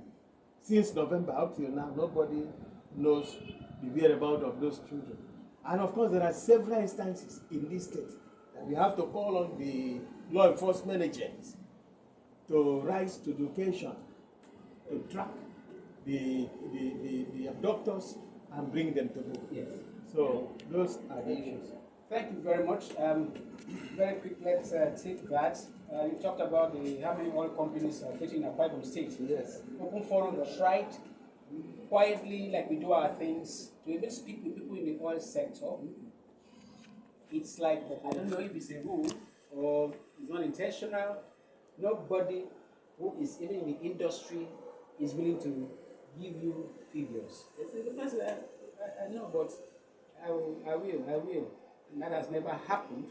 Since November up till now, nobody knows the whereabouts of those children. And of course, there are several instances in this state that we have to call on the law enforcement agents to rise to the occasion, to track the abductors and bring them to book. yes. So those are the issues. Thank you very much. Very quick, let's take that. You talked about how many oil companies are getting in Akwa Ibom State. Yes. Open forum was right. quietly, like we do our things, to even speak with people in the oil sector. It's like, I don't know if it's a rule or it's not intentional. Nobody who is even in the industry is willing to give you figures. I know, but I will. And that has never happened.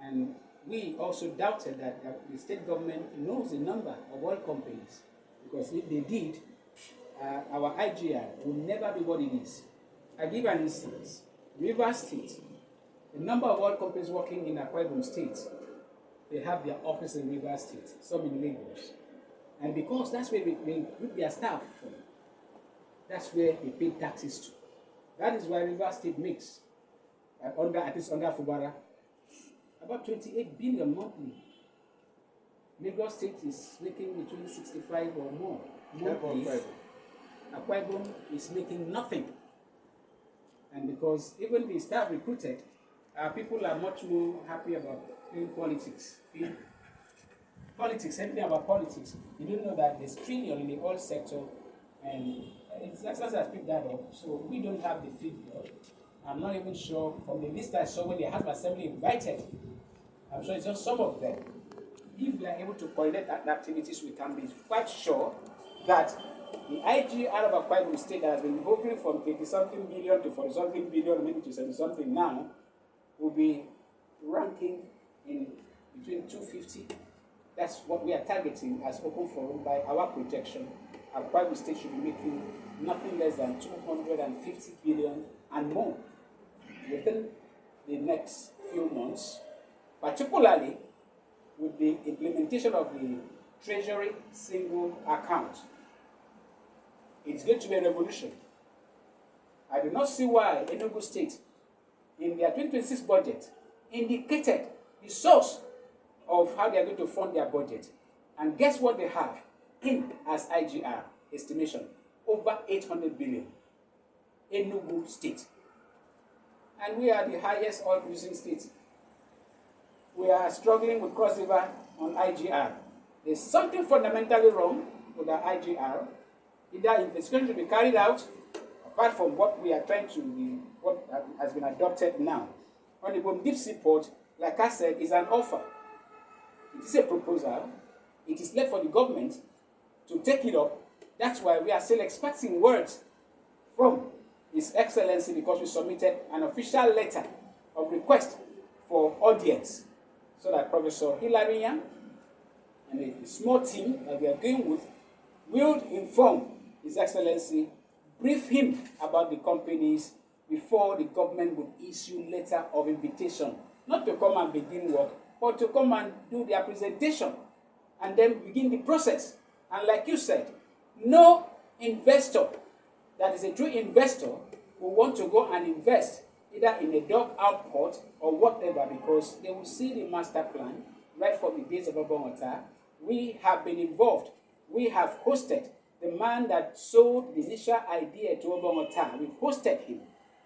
And we also doubted that the state government knows the number of oil companies. Because if they did, our IGR will never be what it is. I give an instance. Rivers State, the number of oil companies working in Akwa Ibom State, they have their office in Rivers State, some in Lagos. And because that's where they recruit their staff from, that's where they pay taxes to. That is why Rivers State makes, at least under Fubara, about 28 billion monthly. Lagos State is making between 65 or more monthly. Akwa Ibom is making nothing. And because even the staff recruited, people are much more happy about doing politics. Everything about politics. You don't know that there's trillion in the oil sector, and it's as I picked that up. So we don't have the figure. I'm not even sure from the list I saw when the House of Assembly invited. I'm sure it's just some of them. If we are able to coordinate activities, we can be quite sure that the IGR of Akwa Ibom State that has been hovering from 30-something billion to 40-something billion, maybe to 70-something now, will be ranking in between 250. That's what we are targeting as open forum by our projection. Akwa Ibom State should be making nothing less than 250 billion and more within the next few months, particularly with the implementation of the Treasury single account. It's going to be a revolution. I do not see why Enugu State, in their 2026 budget, indicated the source of how they are going to fund their budget. And guess what they have in as IGR estimation? Over 800 billion. Enugu State. And we are the highest oil producing state. We are struggling with Cross River on IGR. There's something fundamentally wrong with our IGR. Either investigation should be carried out, apart from what we are trying to be, what has been adopted now. On the Ibom Deep Sea Port, like I said, is an offer. It is a proposal. It is left for the government to take it up. That's why we are still expecting words from His Excellency, because we submitted an official letter of request for audience so that Professor Hilarian and a small team that we are going with will inform His Excellency, brief him about the companies before the government would issue letter of invitation, not to come and begin work, but to come and do their presentation and then begin the process. And like you said, no investor that is a true investor will want to go and invest either in a dock outport or whatever, because they will see the master plan right from the days of Obonwata. We have been involved. We have hosted the man that sold the initial idea to Obonwata. We've hosted him,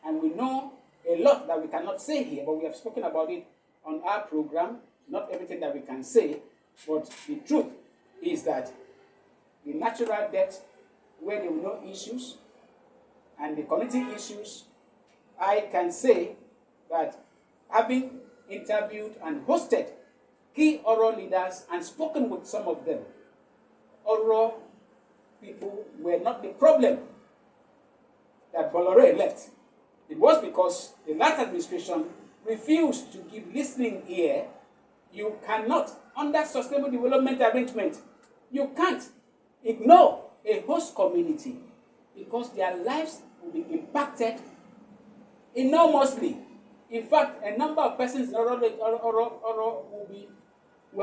and we know a lot that we cannot say here, but we have spoken about it on our program. Not everything that we can say, but the truth is that the natural debt, where there were no issues, and the community issues, I can say that having interviewed and hosted key Oro leaders and spoken with some of them, Oro people were not the problem that Bolore left. It was because the last administration refused to give listening ear. You cannot, under sustainable development arrangement, you can't ignore a host community because their lives will be impacted enormously. In fact, a number of persons will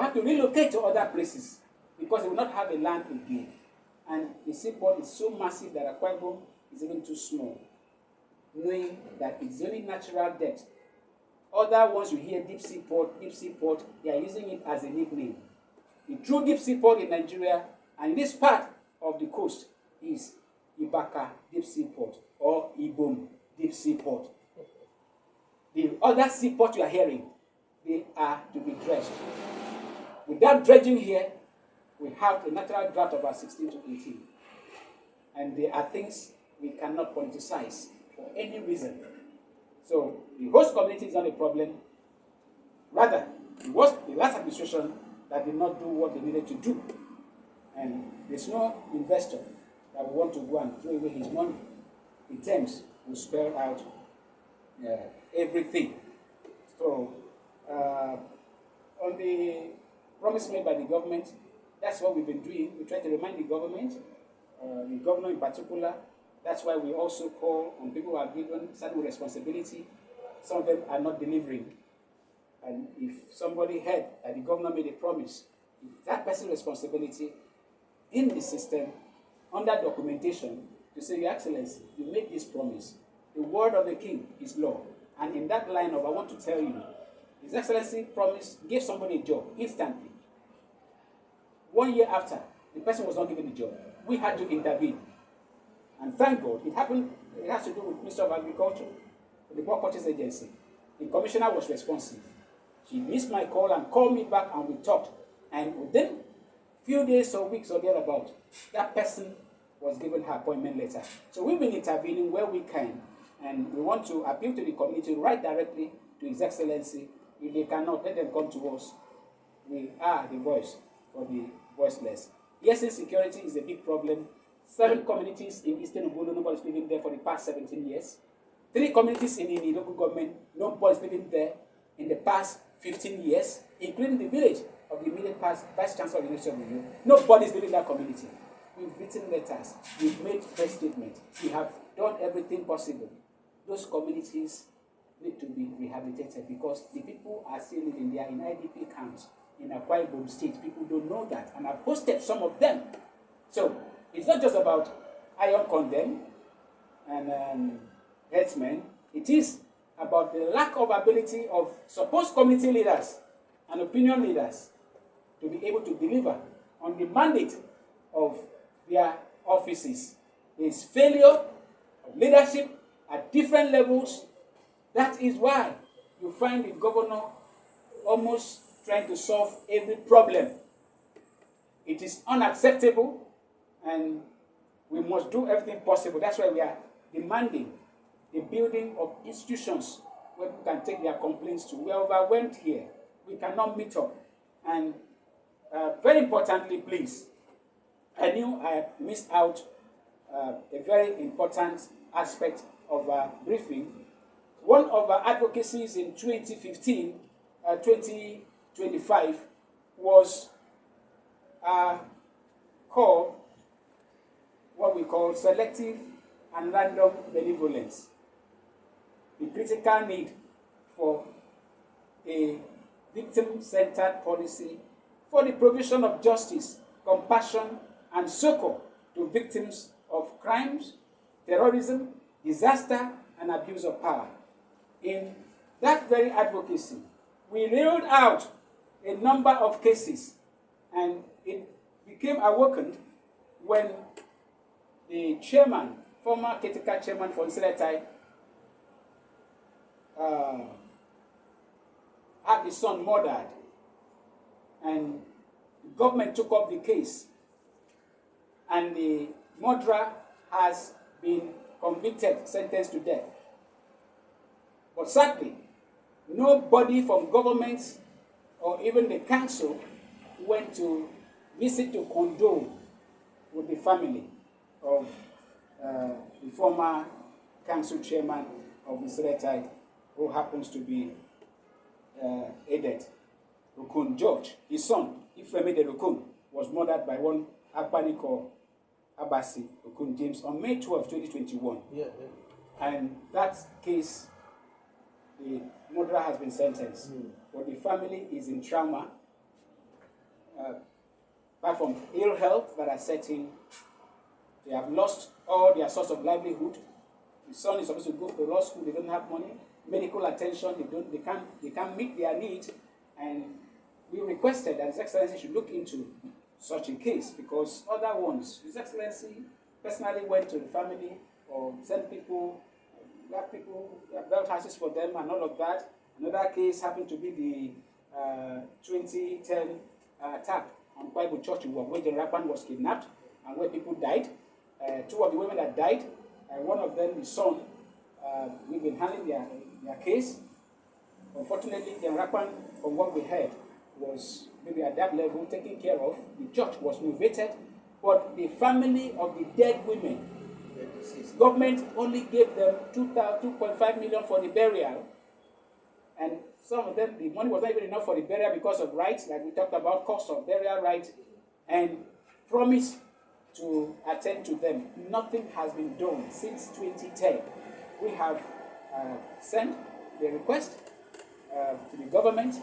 have to relocate to other places because they will not have a land again. And the seaport is so massive that Akwa Ibom is even too small, knowing that it's only natural debt. Other ones you hear deep sea port, they are using it as a nickname. The true deep sea port in Nigeria and in this part of the coast is Ibaka Deep Sea Port or Ibom Deep Sea Port. The other seaport you are hearing, they are to be dredged. Without dredging here, we have a natural drought of about 16 to 18. and there are things we cannot politicize for any reason. So the host community is not a problem. Rather, it was the last administration that did not do what they needed to do. And there's no investor that will want to go and throw away his money. The Thames will spell out everything. So, on the promise made by the government, that's what we've been doing. We try to remind the government, the governor in particular. That's why we also call on people who are given certain responsibility. Some of them are not delivering. And if somebody heard that the governor made a promise, that person's responsibility in the system, under documentation, to say, Your Excellency, you made this promise. The word of the king is law. And in that line of, I want to tell you, His Excellency promised, gave somebody a job instantly. 1 year after, the person was not given the job. We had to intervene. And thank God, it happened, it has to do with Minister of Agriculture, the Bulk Purchase Agency. The commissioner was responsive. She missed my call and called me back and we talked. And within a few days or weeks or thereabout, that person was given her appointment letter. So we've been intervening where we can, and we want to appeal to the community, write directly to His Excellency. If they cannot, let them come to us. We are the voice for the voiceless. Yes, insecurity is a big problem. 7 communities in Eastern Ubuntu, nobody's living there for the past 17 years. 3 communities in the local government, nobody's living there in the past 15 years, including the village of the immediate past Vice Chancellor of the University of Ubuntu. Nobody's living in that community. We've written letters, we've made press statements, we have done everything possible. Those communities need to be rehabilitated because the people are still living there in IDP camps in Akwa Ibom State. People don't know that, and I've posted some of them. So it's not just about iron condemn and headsmen. It is about the lack of ability of supposed community leaders and opinion leaders to be able to deliver on the mandate of their offices. There is failure of leadership at different levels. That is why you find the governor almost trying to solve every problem. It is unacceptable, and we must do everything possible. That's why we are demanding the building of institutions where people can take their complaints to. We are overwhelmed here. We cannot meet up. And very importantly, please, I knew I missed out a very important aspect of our briefing. One of our advocacies in 2015, 2025 was called what we call selective and random benevolence. The critical need for a victim-centered policy for the provision of justice, compassion, and succor to victims of crimes, terrorism, disaster, and abuse of power. In that very advocacy, we reeled out a number of cases, and it became awakened when the chairman, former caretaker chairman for Nsiletai, had his son murdered, and the government took up the case, and the murderer has been convicted, sentenced to death. But sadly, nobody from government or even the council went to visit to condole with the family of the former council chairman of Nsiletai, who happens to be Edet Okun George. His son, Ifemede Okun, was murdered by one Akpaniko Abasi Okun James on May 12, 2021. And that case, the murderer has been sentenced. But the family is in trauma, apart from ill health that are setting. They have lost all their source of livelihood. The son is supposed to go to law school, they don't have money. Medical attention, they can't meet their needs. And we requested that His Excellency should look into such a case, because other ones, His Excellency personally went to the family or sent people, black people, built houses for them and all of that. Another case happened to be the 2010 attack on Bible Church where the Rappan was kidnapped and where people died. two of the women that died, one of them, the son, we've been handling their case. Unfortunately, the Rakwan, from what we heard, was maybe at that level taken care of. The church was renovated, but the family of the dead women, the government only gave them 2.5 million for the burial, and some of them, the money was not even enough for the burial because of rights, like we talked about, cost of burial rights, and promised to attend to them. Nothing has been done since 2010. We have sent the request to the government.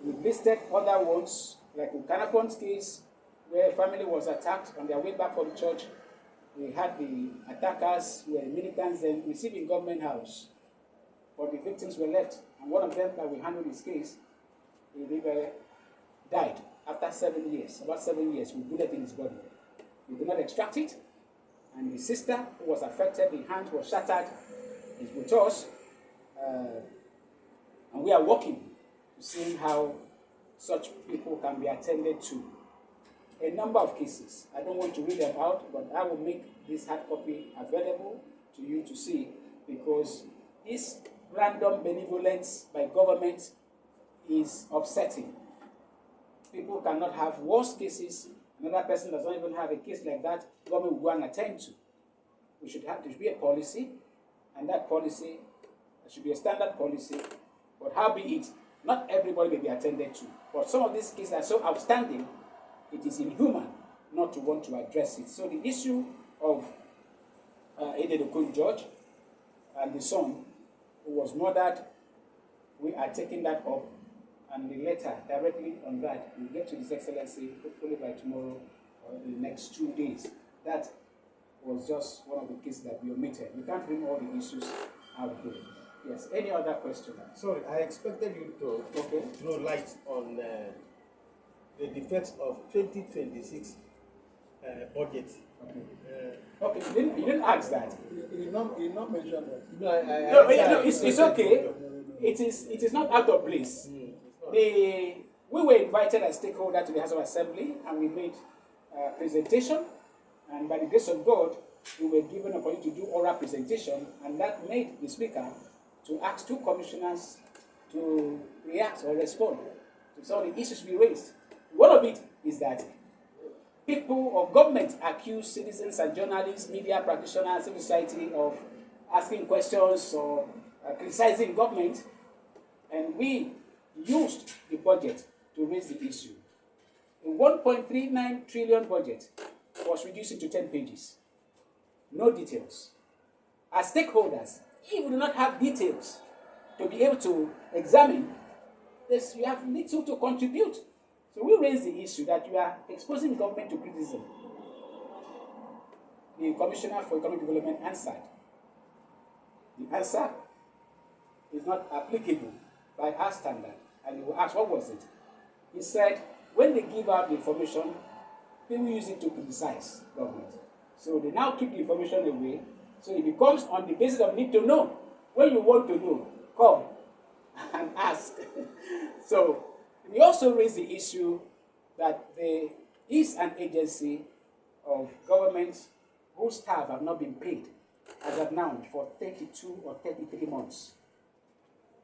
We've listed other ones, like in Canafon's case, where a family was attacked on their way back from church. We had the attackers who were militants and receiving government house, but the victims were left. And one of them that we handled his case, he died after 7 years, about 7 years, with bullet in his body. We could not extract it, and the sister who was affected, the hand was shattered, is with us, and we are working to see how such people can be attended to. A number of cases. I don't want to read them out, but I will make this hard copy available to you to see, because this random benevolence by government is upsetting. People cannot have worse cases. Another person does not even have a case like that, government will go and attend to. There should be a policy, and that policy should be a standard policy. But how be it, not everybody may be attended to. But some of these cases are so outstanding, it is inhuman not to want to address it. So the issue of Ededokun George and the son who was murdered, we are taking that up, and the letter directly on that will get to His Excellency hopefully by tomorrow or in the next 2 days. That was just one of the cases that we omitted. We can't bring all the issues out here. Yes, any other question? Sorry, I expected you to throw light on the defects of 2026 budget. Okay, you didn't ask that. You did not mention that. No, it's okay. It is not out of place. We were invited as stakeholders to the House of Assembly, and we made a presentation, and by the grace of God, we were given an opportunity to do oral presentation, and that made the Speaker to ask two commissioners to react or respond to some of the issues we raised. One of it is that people or government accuse citizens and journalists, media practitioners, civil society of asking questions or criticizing government, and we used the budget to raise the issue. A 1.39 trillion budget was reduced to 10 pages. No details. As stakeholders, if we do not have details to be able to examine this, we have little to contribute. So we raise the issue that we are exposing government to criticism. The Commissioner for Economic Development answered. The answer is not applicable by our standard. And he will ask, what was it? He said, when they give out the information, people use it to criticize government. So they now keep the information away. So it becomes on the basis of need to know. When you want to know, come and ask. So we also raise the issue that there is an agency of government whose staff have not been paid as of now for 32 or 33 months.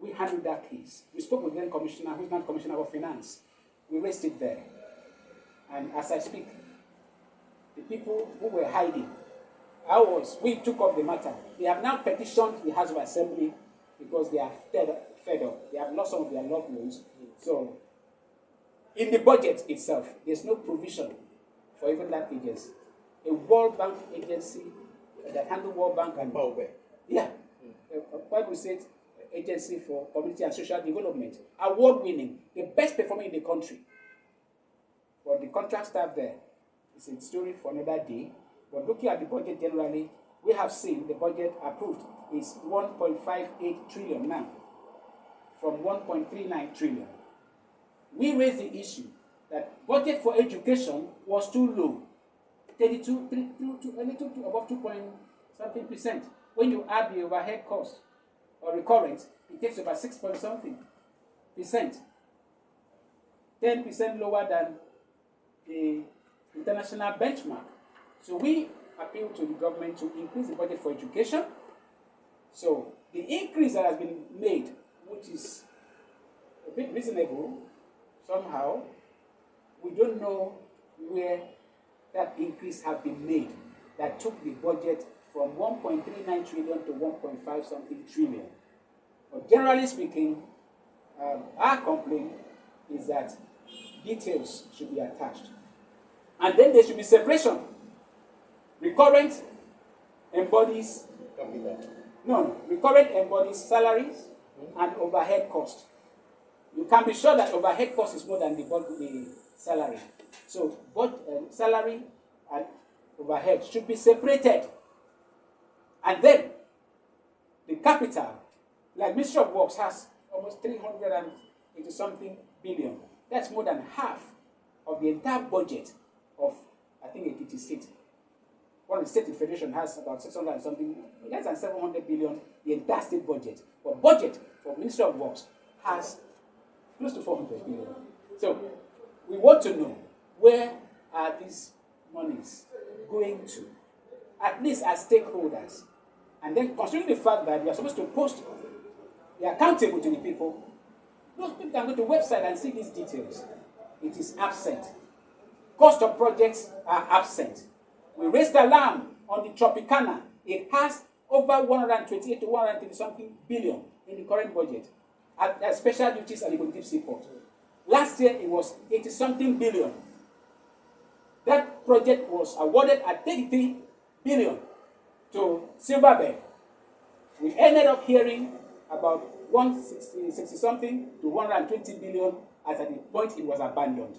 We handled that case. We spoke with the then commissioner, who is now Commissioner of Finance. We raised it there. And as I speak, the people who were hiding, we took up the matter. They have now petitioned the House of Assembly because they are fed up. They have lost some of their loved ones. So, in the budget itself, there's no provision for even that agency. A World Bank agency that handles World Bank and yeah, Bible said Agency for Community and Social Development, award-winning, the best performing in the country. But the contract staff there is a story for another day. But looking at the budget generally, we have seen the budget approved is 1.58 trillion now, from 1.39 trillion. We raised the issue that budget for education was too low, 32, a little to above 2.something%. When you add the overhead cost or recurrent, it takes about 6.something%, 10% lower than the international benchmark. So we appeal to the government to increase the budget for education. So the increase that has been made, which is a bit reasonable somehow, we don't know where that increase has been made that took the budget from 1.39 trillion to 1.5 something trillion. But generally speaking, our complaint is that details should be attached. And then there should be separation. Recurrent embodies recurrent embodies salaries and overhead cost. You can be sure that overhead cost is more than the salary. So both salary and overhead should be separated. And then the capital, like Ministry of Works has almost 380 something billion. That's more than half of the entire budget of, I think, Ekiti State. One of the state federation has about 600 and something, less than 700 billion, the entire state budget. But budget for Ministry of Works has close to 400 billion. So we want to know, where are these monies going to, at least as stakeholders? And then considering the fact that you are supposed to post, be accountable to the people, those people can go to the website and see these details. It is absent. Cost of projects are absent. We raised alarm on the Tropicana. It has over 128 to 130 something billion in the current budget, at special duties and economic support. Last year it was 80 something billion. That project was awarded at 33 billion to Silverbird. We ended up hearing about 160 something to 120 billion as at the point it was abandoned.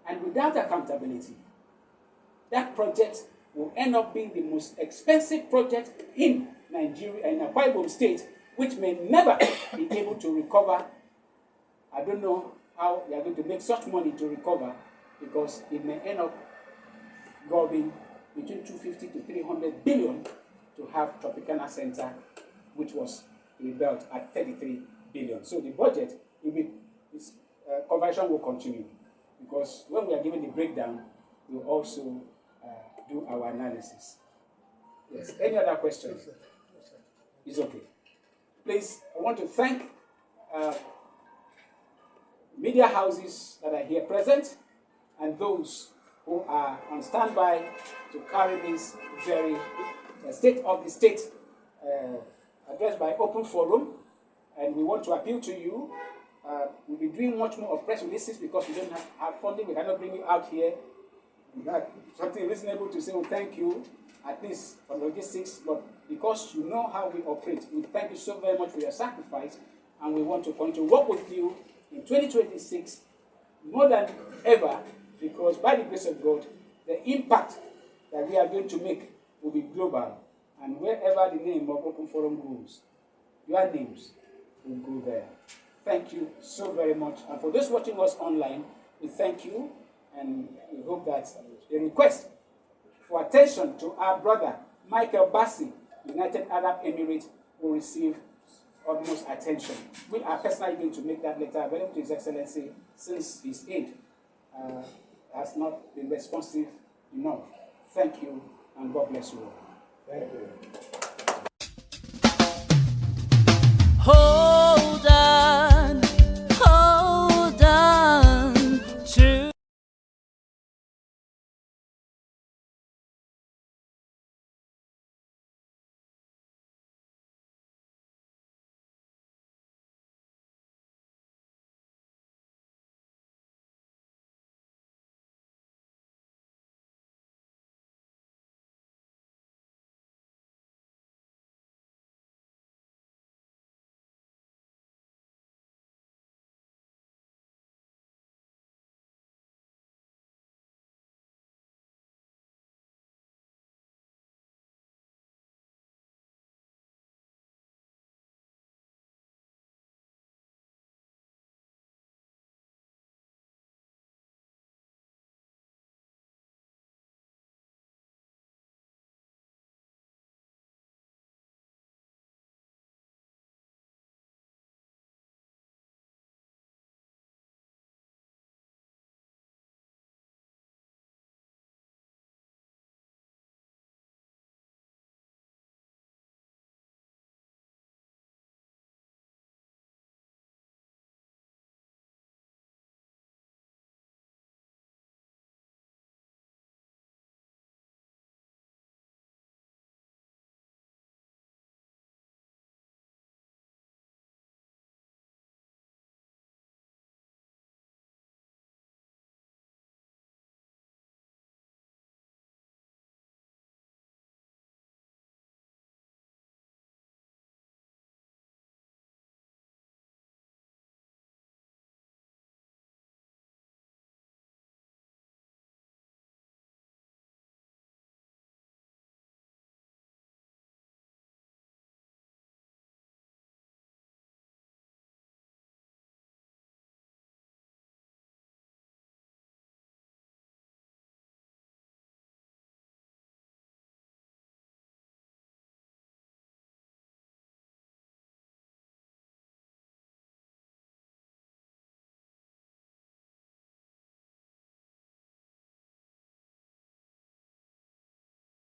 And without accountability, that project will end up being the most expensive project in Nigeria, in Akwa Ibom State, which may never be able to recover. I don't know how they are going to make such money to recover, because it may end up gobbing between 250 to 300 billion to have Tropicana Center, which was rebuilt at 33 billion. So the budget, this conversion will continue, because when we are given the breakdown, we will also do our analysis. Yes. Any other questions? It's okay. Please, I want to thank media houses that are here present and those who are on standby to carry this very state of the state addressed by Open Forum. And we want to appeal to you. We'll be doing much more of press releases because we don't have funding. We cannot bring you out here. We have something reasonable to say, well, thank you, at least for logistics, but because you know how we operate, we thank you so very much for your sacrifice, and we want to continue to work with you in 2026 more than ever, because by the grace of God, the impact that we are going to make will be global, and wherever the name of Open Forum goes, your names will go there. Thank you so very much. And for those watching us online, we thank you, and we hope that the request for attention to our brother Michael Bassi, United Arab Emirates, will receive utmost attention. We are personally going to make that letter available to His Excellency, since his aid has not been responsive enough. Thank you, and God bless you all. Thank you.